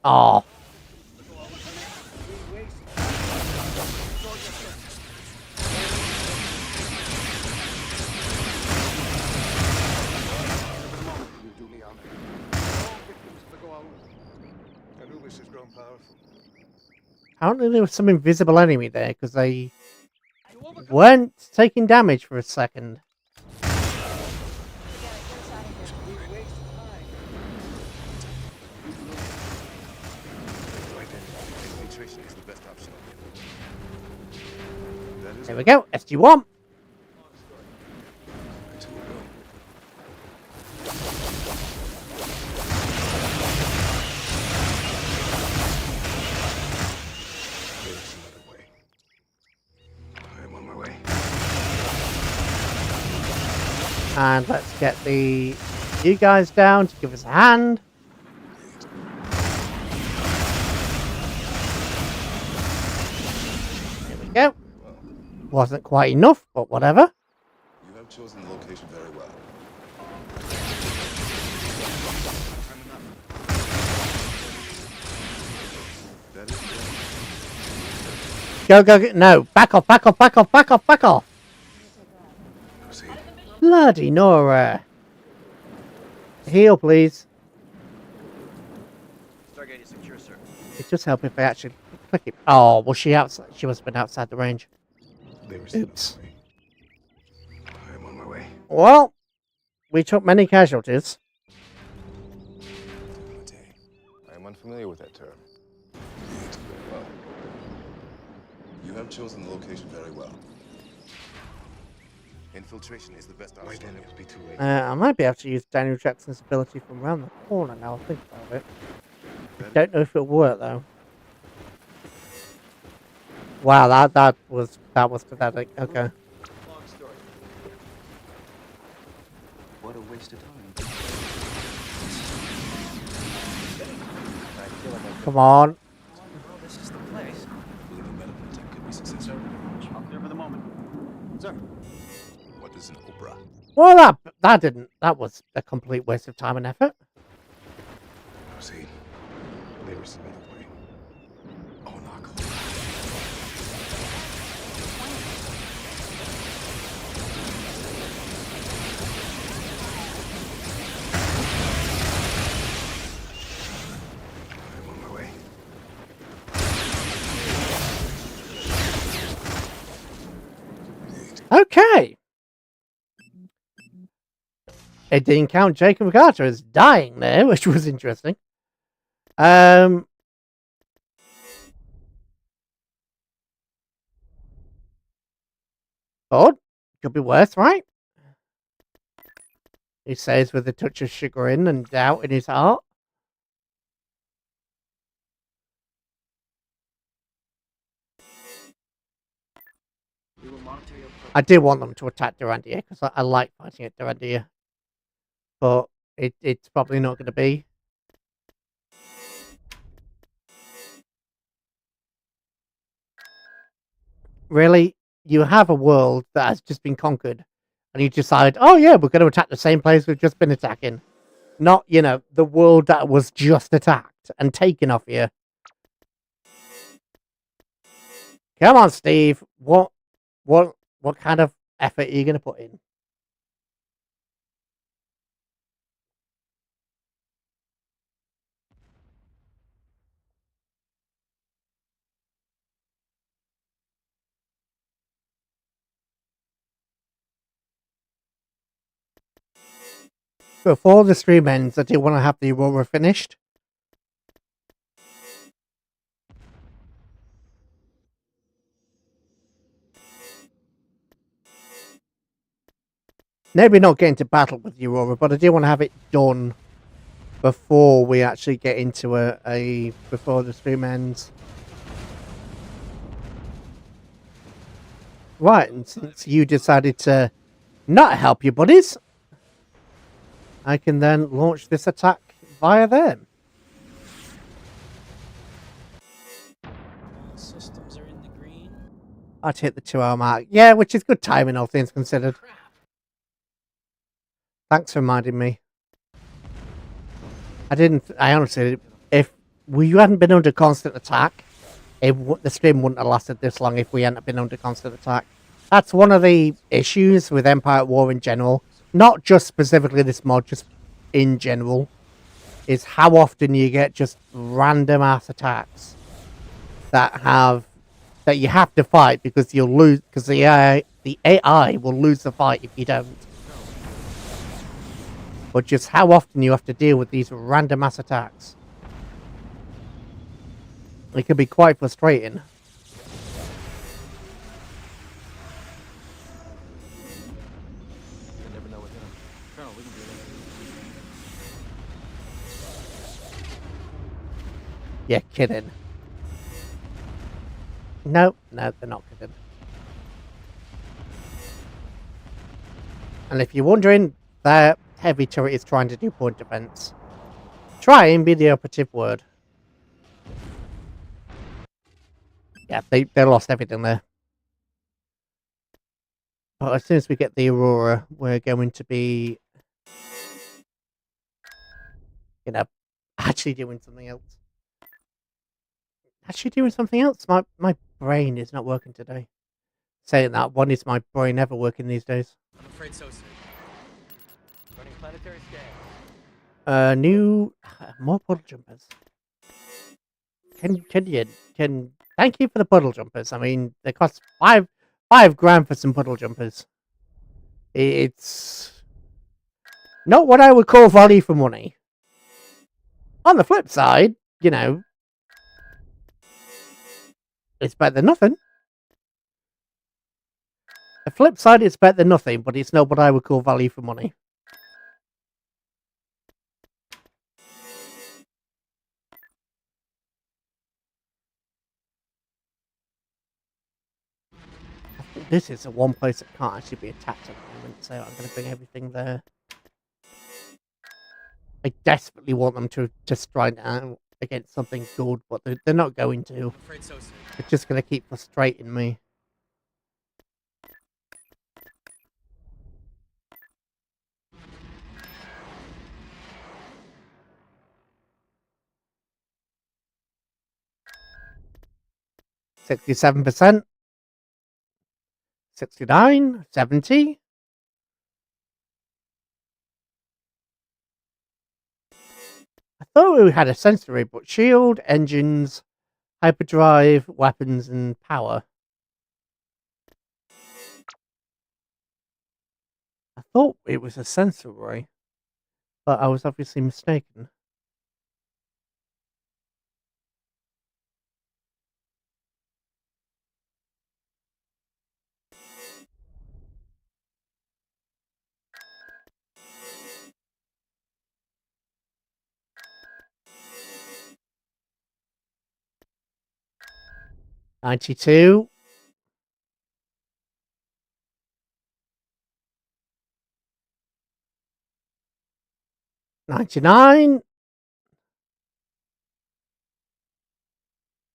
Oh. You do me honor. All victims of the goa'uld. Anubis has grown powerful. Apparently there was some invisible enemy there because they weren't taking damage for a second. Infiltration is the best option. There we go. SG-1. And let's get you guys down to give us a hand. There we go. Wasn't quite enough, but whatever. You have chosen the location very well. That is Go, go, go. No. Back off, back off, back off, back off, back off. proceed. Bloody Nora. Heal, please. Stargate is secure, sir. It just help if I actually click it. Oh, was she outside? She must have been outside the range. They were Oops. I am on my way. Well, we took many casualties. I am unfamiliar with that term. Well, you have chosen the location very well. Infiltration is the best option. Why then it will be too late. I might be able to use Daniel Jackson's ability from around the corner now. I think about it. I don't know if it'll work though. Wow, that was pathetic. Okay. Long story. What a waste of time. I feel like I've Come on. Oh, this is the place. I believe a medical attack could be successful. I'll clear for the moment. Sir. is an opera. Well, that was a complete waste of time and effort. Proceed. Neighbors another way. Oh, knock. I'm on my way. Okay. It didn't count Jacob Carter as dying there, which was interesting. But could be worse, right? He says with a touch of chagrin and doubt in his heart. I do want them to attack Durandia because I like fighting at Durandia. But it's probably not going to be. Really? You have a world that has just been conquered and you decide, oh yeah, we're going to attack the same place we've just been attacking. Not, you know, the world that was just attacked and taken off you. Come on, Steve. What kind of effort are you going to put in? Before the stream ends, I do want to have the Aurora finished. Maybe not get into battle with the Aurora, but I do want to have it done before we actually get into before the stream ends. Right, and since you decided to not help your buddies, I can then launch this attack via them. Systems are in the green. I'd hit the 2-hour mark. Yeah, which is good timing, all things considered. Thanks for reminding me. I honestly, if we hadn't been under constant attack, the stream wouldn't have lasted this long if we hadn't been under constant attack. That's one of the issues with Empireatwar in general. Not just specifically this mod, just in general. Is how often you get just random ass attacks that you have to fight because you'll lose, because the AI will lose the fight if you don't. But just how often you have to deal with these random ass attacks. It can be quite frustrating. You never know what hit him. Colonel, we can do this. You're kidding. No, they're not kidding. And if you're wondering, their heavy turret is trying to do point defense. Try and be the operative word. Yeah, they lost everything there. But as soon as we get the Aurora, we're going to be, you know, actually doing something else. My brain is not working today. Saying that, when is my brain ever working these days? I'm afraid so, sir. Running planetary scan. More puddle jumpers. Thank you for the puddle jumpers. I mean, they cost $5,000 for some puddle jumpers. It's not what I would call value for money. On the flip side, you know, it's better than nothing. The flip side, it's better than nothing, but it's not what I would call value for money. This is the one place that can't actually be attacked at the moment, so I'm going to bring everything there. I desperately want them to strike out against something good, but they're not going to. I'm afraid so, sir. It's just going to keep frustrating me. 67%. 69, 70. I thought we had a sensory, but shield, engines, hyperdrive, weapons, and power. I thought it was a sensory, but I was obviously mistaken. $92. $99.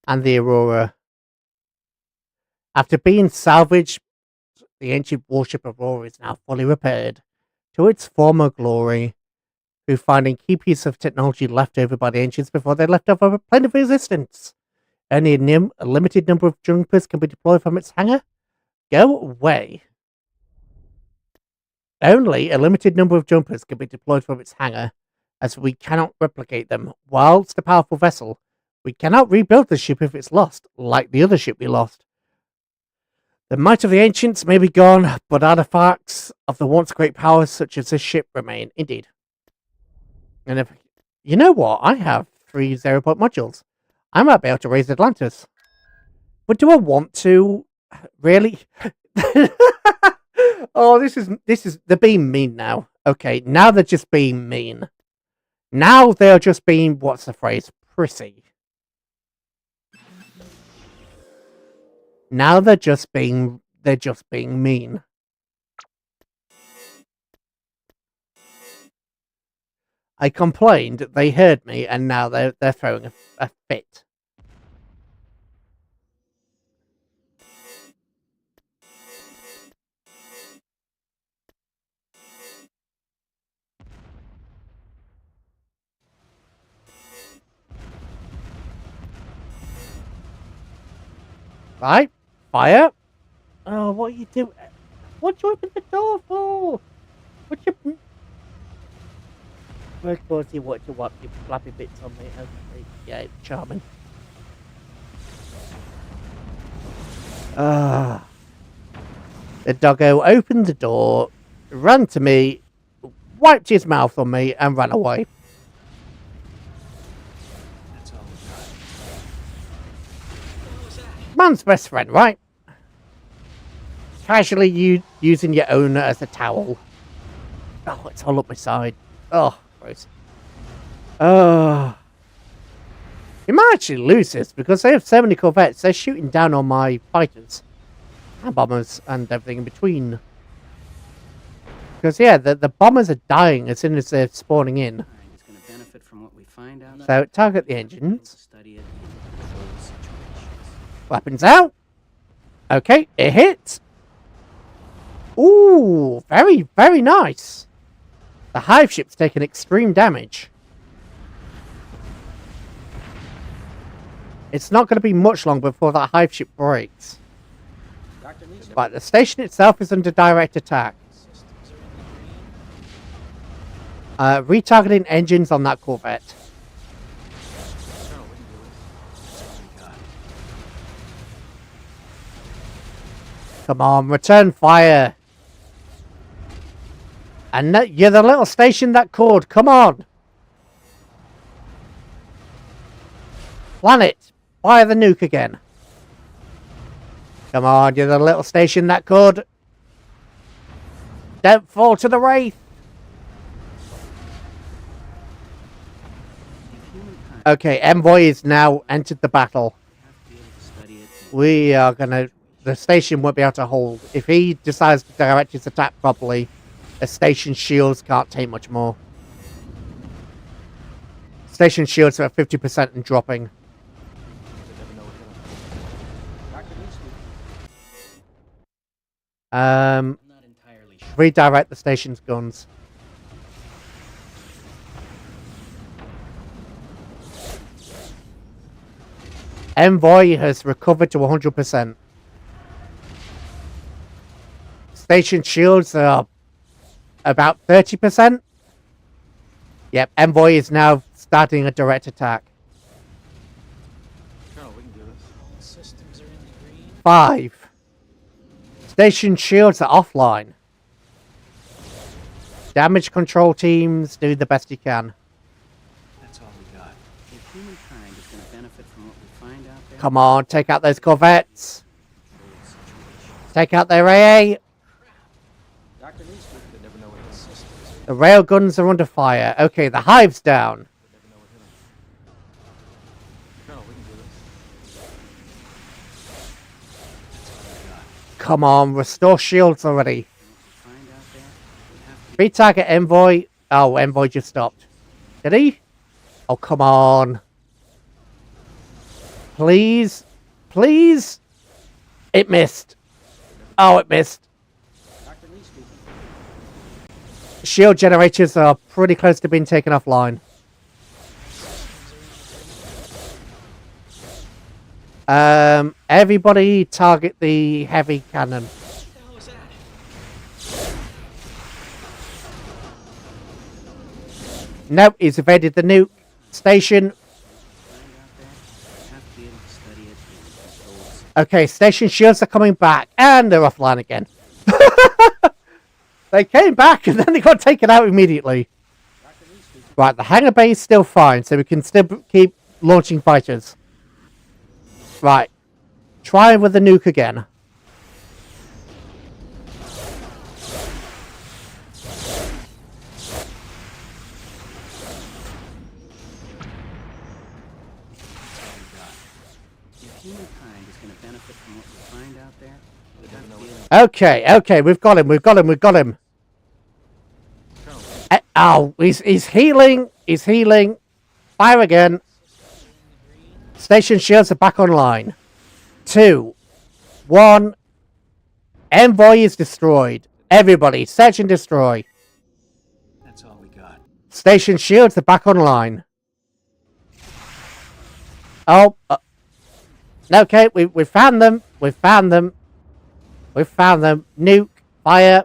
And the Aurora. After being salvaged, the ancient warship Aurora is now fully repaired to its former glory, through finding key pieces of technology left over by the ancients before they left off a plane of resistance. Only a limited number of jumpers can be deployed from its hangar. Go away. Only a limited number of jumpers can be deployed from its hangar, as we cannot replicate them. Whilst a powerful vessel, we cannot rebuild the ship if it's lost, like the other ship we lost. The might of the ancients may be gone, but artifacts of the once great powers such as this ship remain. Indeed. And if you know what, I have 3 0-point modules. I might be able to raise Atlantis. But do I want to? Really? Oh, this is they're being mean now. Okay, now they're just being mean. Now they're just being, what's the phrase? Prissy. Now they're just being mean. I complained, they heard me, and now they're throwing a fit. Right? Fire? Oh, what are you doing? What you open the door for? What you... Of course you want to wipe your flappy bits on me. Okay. Yeah, charming. The doggo opened the door, ran to me, wiped his mouth on me, and ran away. Man's best friend, right? Casually using your owner as a towel. Oh, it's all up my side. Oh, gross. You might actually lose this because they have so many corvettes. They're shooting down on my fighters and bombers and everything in between. Because yeah, the bombers are dying as soon as they're spawning in. So target the engines. Weapons out. Okay, it hits. Ooh, very, very nice. The hive ship's taken extreme damage. It's not going to be much long before that hive ship breaks. But the station itself is under direct attack. Retargeting engines on that corvette. Come on, return fire. And you're the little station that called. Come on. Planet, fire the nuke again. Come on, you're the little station that could. Don't fall to the Wraith. Okay, Envoy is now entered the battle. We are gonna... The station won't be able to hold. If he decides to direct his attack properly, the station shields can't take much more. Station shields are at 50% and dropping. Redirect the station's guns. Envoy has recovered to 100%. Station shields are about 30%. Yep, Envoy is now starting a direct attack. Colonel, we can do this. Systems are in the green. 5. Station shields are offline. Damage control teams, do the best you can. That's all we got. If humankind is going to benefit from what we find out there, Come on, take out those corvettes. controlled situations. Take out their AA. Dr. Lee speaking. They never know what hit him. Systems. The railguns are under fire. Okay, the hive's down. They never know what hit him. Colonel, we can do this. That's all we got. Come on, restore shields already. From what we find out there, we have to Free target Envoy. Oh, Envoy just stopped. Did he? Oh, come on. Please. Please. It missed. Oh, it missed. Dr. Lee speaking. Shield generators are pretty close to being taken offline. Everybody target the heavy cannon. Nope, he's evaded the nuke station. Find out there, we have to be able to study it in controlled situations. Okay, station shields are coming back, and they're offline again. They came back, and then they got taken out immediately. Dr. Lee speaking. Right, the hangar bay is still fine, so we can still keep launching fighters. Right, try with the nuke again. If humankind is going to benefit from what we find out there, we have to be able Okay, we've got him. Oh, he's healing. He's healing. Fire again. Station shields are back online. 2, 1. Envoy is destroyed. Everybody, search and destroy. That's all we got. Station shields are back online. Oh. Okay, we found them. We found them. We found them. Nuke. Fire.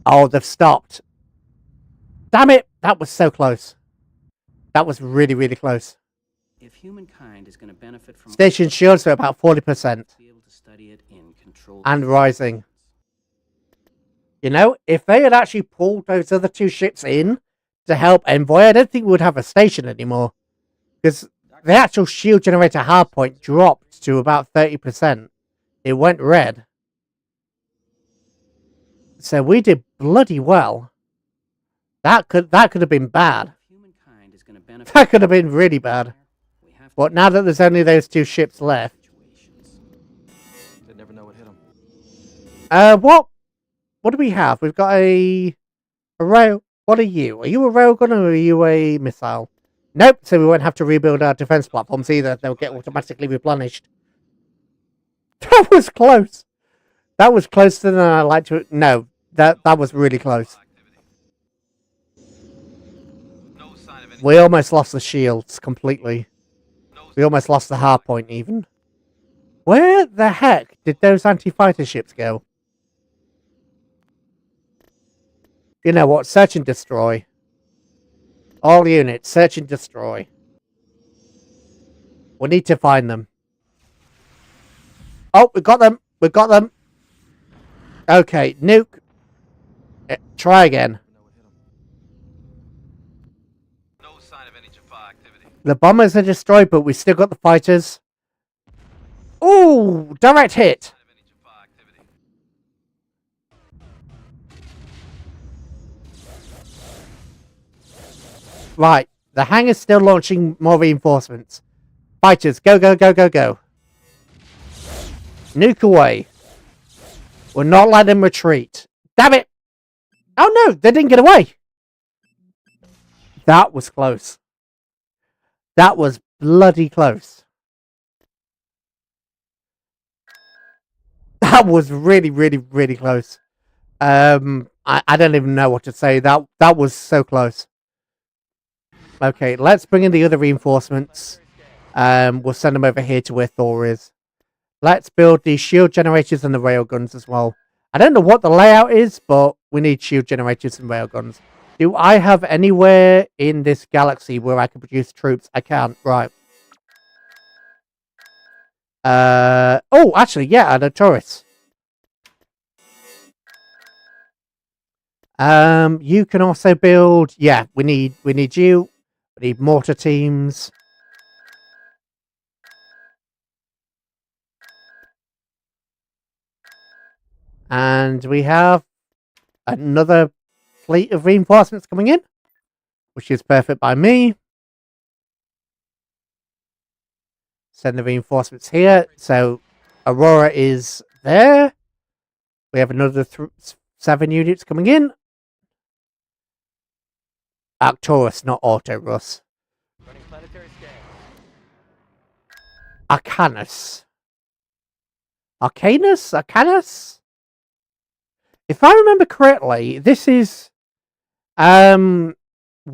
Oh, they've stopped. Damn it! That was so close. That was really, really close. If humankind is going to benefit from Station shields are about 40%. be able to study it in controlled And situations. rising. You know, if they had actually pulled those other 2 ships in to help Envoy, I don't think we would have a station anymore. Because the actual shield generator hardpoint dropped to about 30%. It went red. So we did bloody well. That could have been bad. If humankind is going to benefit That could have been really bad. we have to But now that there's only those 2 ships left. situations. They never know what hit him. What do we have? We've got a rail. What are you? Are you a railgun or are you a missile? Nope, so we won't have to rebuild our defense platforms either. They'll get automatically replenished. That was close. That was closer than I like to. No, that was really close. No sign of any. We almost lost the shields completely. No We almost lost the hardpoint even. Where the heck did those anti-fighter ships go? You know what? Search and destroy. All units, search and destroy. We need to find them. Oh, we got them. We got them. Okay, nuke. Try again. No sign of any Jaffa activity. The bombers are destroyed, but we still got the fighters. Ooh, direct hit. Sign of any Jaffa activity. Right, the hangar's still launching more reinforcements. Fighters, go, go, go, go, go. Nuke away. We'll not let them retreat. Damn it! Oh no, they didn't get away. That was close. That was bloody close. That was really, really, really close. I don't even know what to say. That was so close. Okay, let's bring in the other reinforcements. We'll send them over here to where Thor is. Let's build the shield generators and the railguns as well. I don't know what the layout is, but we need shield generators and railguns. Do I have anywhere in this galaxy where I can produce troops? I can't. Right. Oh, actually, yeah, and a Taurus. You can also build. Yeah, we need you. We need mortar teams. And we have another fleet of reinforcements coming in, which is perfect by me. Send the reinforcements here. So Aurora is there. We have another 7 units coming in. Arcturus, not Auto Russ. Running planetary scan. Arcanus. Arcanus? If I remember correctly, this is where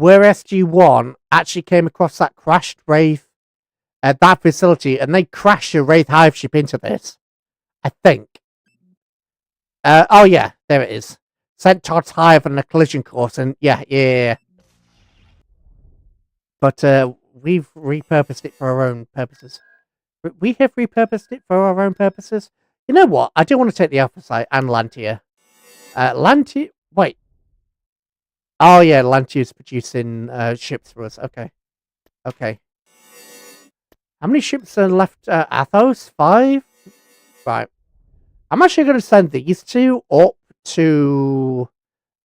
SG-1 actually came across that crashed Wraith at that facility, and they crashed a Wraith hive ship into this. I think. Oh yeah, there it is. Sent Todd's hive on a collision course, and yeah. But we've repurposed it for our own purposes. We have repurposed it for our own purposes. You know what? I do want to take the Alpha site and Lantia. Wait. Oh yeah, Lantia's producing ships for us. Okay. How many ships are left? Athos? 5? Right. I'm actually going to send these two up to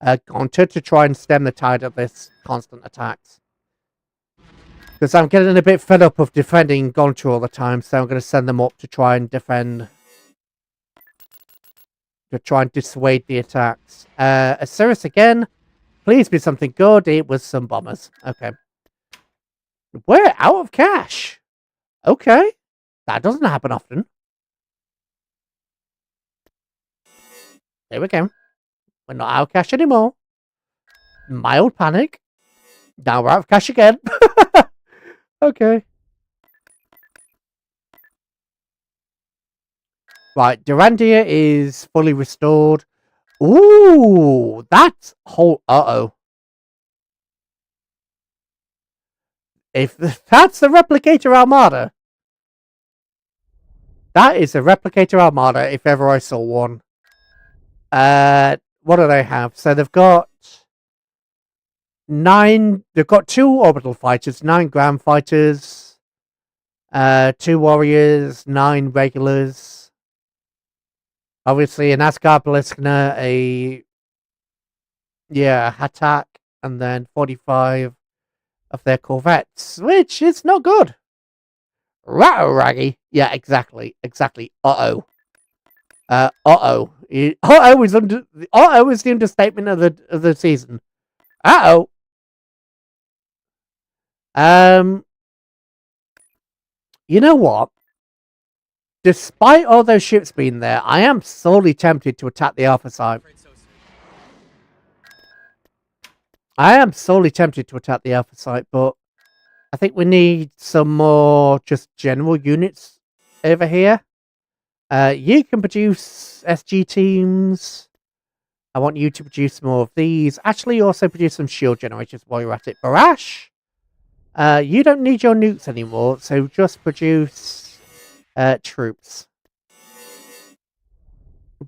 Gonta to try and stem the tide of this constant attacks. Because I'm getting a bit fed up of defending Gonta all the time, so I'm going to send them up to try and defend. To try and dissuade the attacks. Osiris again. Please be something good. It was some bombers. Okay. We're out of cash. Okay. That doesn't happen often. There we go. We're not out of cash anymore. Mild panic. Now we're out of cash again. Okay. Right, Durandia is fully restored. Ooh, that's whole. Uh-oh. If that's the Replicator Armada. That is a Replicator Armada, if ever I saw one. What do they have? So they've got 9. They've got 2 orbital fighters, 9 ground fighters, 2 warriors, 9 regulars. Obviously, an Asgard Bliskner, a Hatak, and then 45 of their corvettes, which is not good. Raggy. Yeah, exactly. Uh-oh. Uh-oh is the understatement of the season. Uh-oh. You know what? Despite all those ships being there, I am sorely tempted to attack the Alpha site. But I think we need some more just general units over here. You can produce SG teams. I want you to produce more of these. Actually, also produce some shield generators while you're at it. Barash, you don't need your nukes anymore, so just produce troops.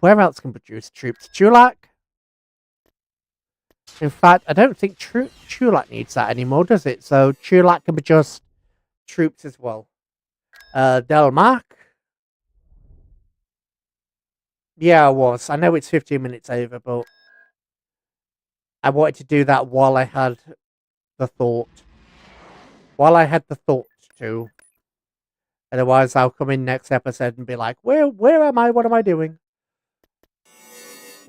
Where else can produce troops? Chulak? In fact, I don't think Chulak needs that anymore, does it? So Chulak can produce troops as well. Delmark? Yeah, I was. I know it's 15 minutes over, but I wanted to do that while I had the thought. To. Otherwise, I'll come in next episode and be like, where am I? What am I doing?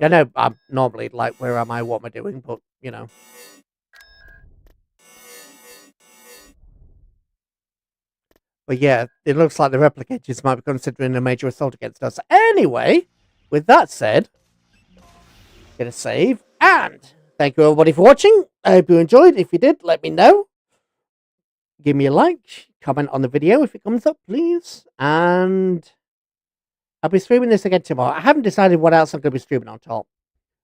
I know I'm normally like, where am I? What am I doing? But, you know. But yeah, it looks like the replicators might be considering a major assault against us. Anyway, with that said, Gonna save. And thank you everybody for watching. I hope you enjoyed. If you did, let me know. Give me a like. Comment on the video if it comes up, please. And I'll be streaming this again tomorrow. I haven't decided what else I'm going to be streaming on top.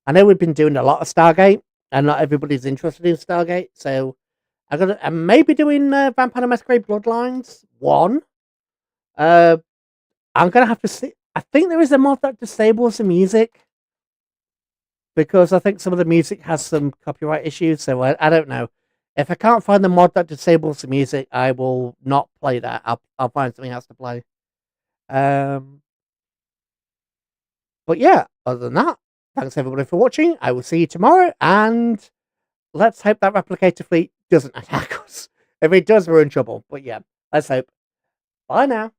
I know we've been doing a lot of Stargate, and not everybody's interested in Stargate, so I'm maybe doing Vampire the Masquerade Bloodlines 1. I'm going to have to see. I think there is a mod that disables the music, because I think some of the music has some copyright issues, so I don't know. If I can't find the mod that disables the music, I will not play that. I'll find something else to play. But yeah, other than that, thanks everybody for watching. I will see you tomorrow, and let's hope that replicator fleet doesn't attack us. If it does, we're in trouble. But yeah, let's hope. Bye now.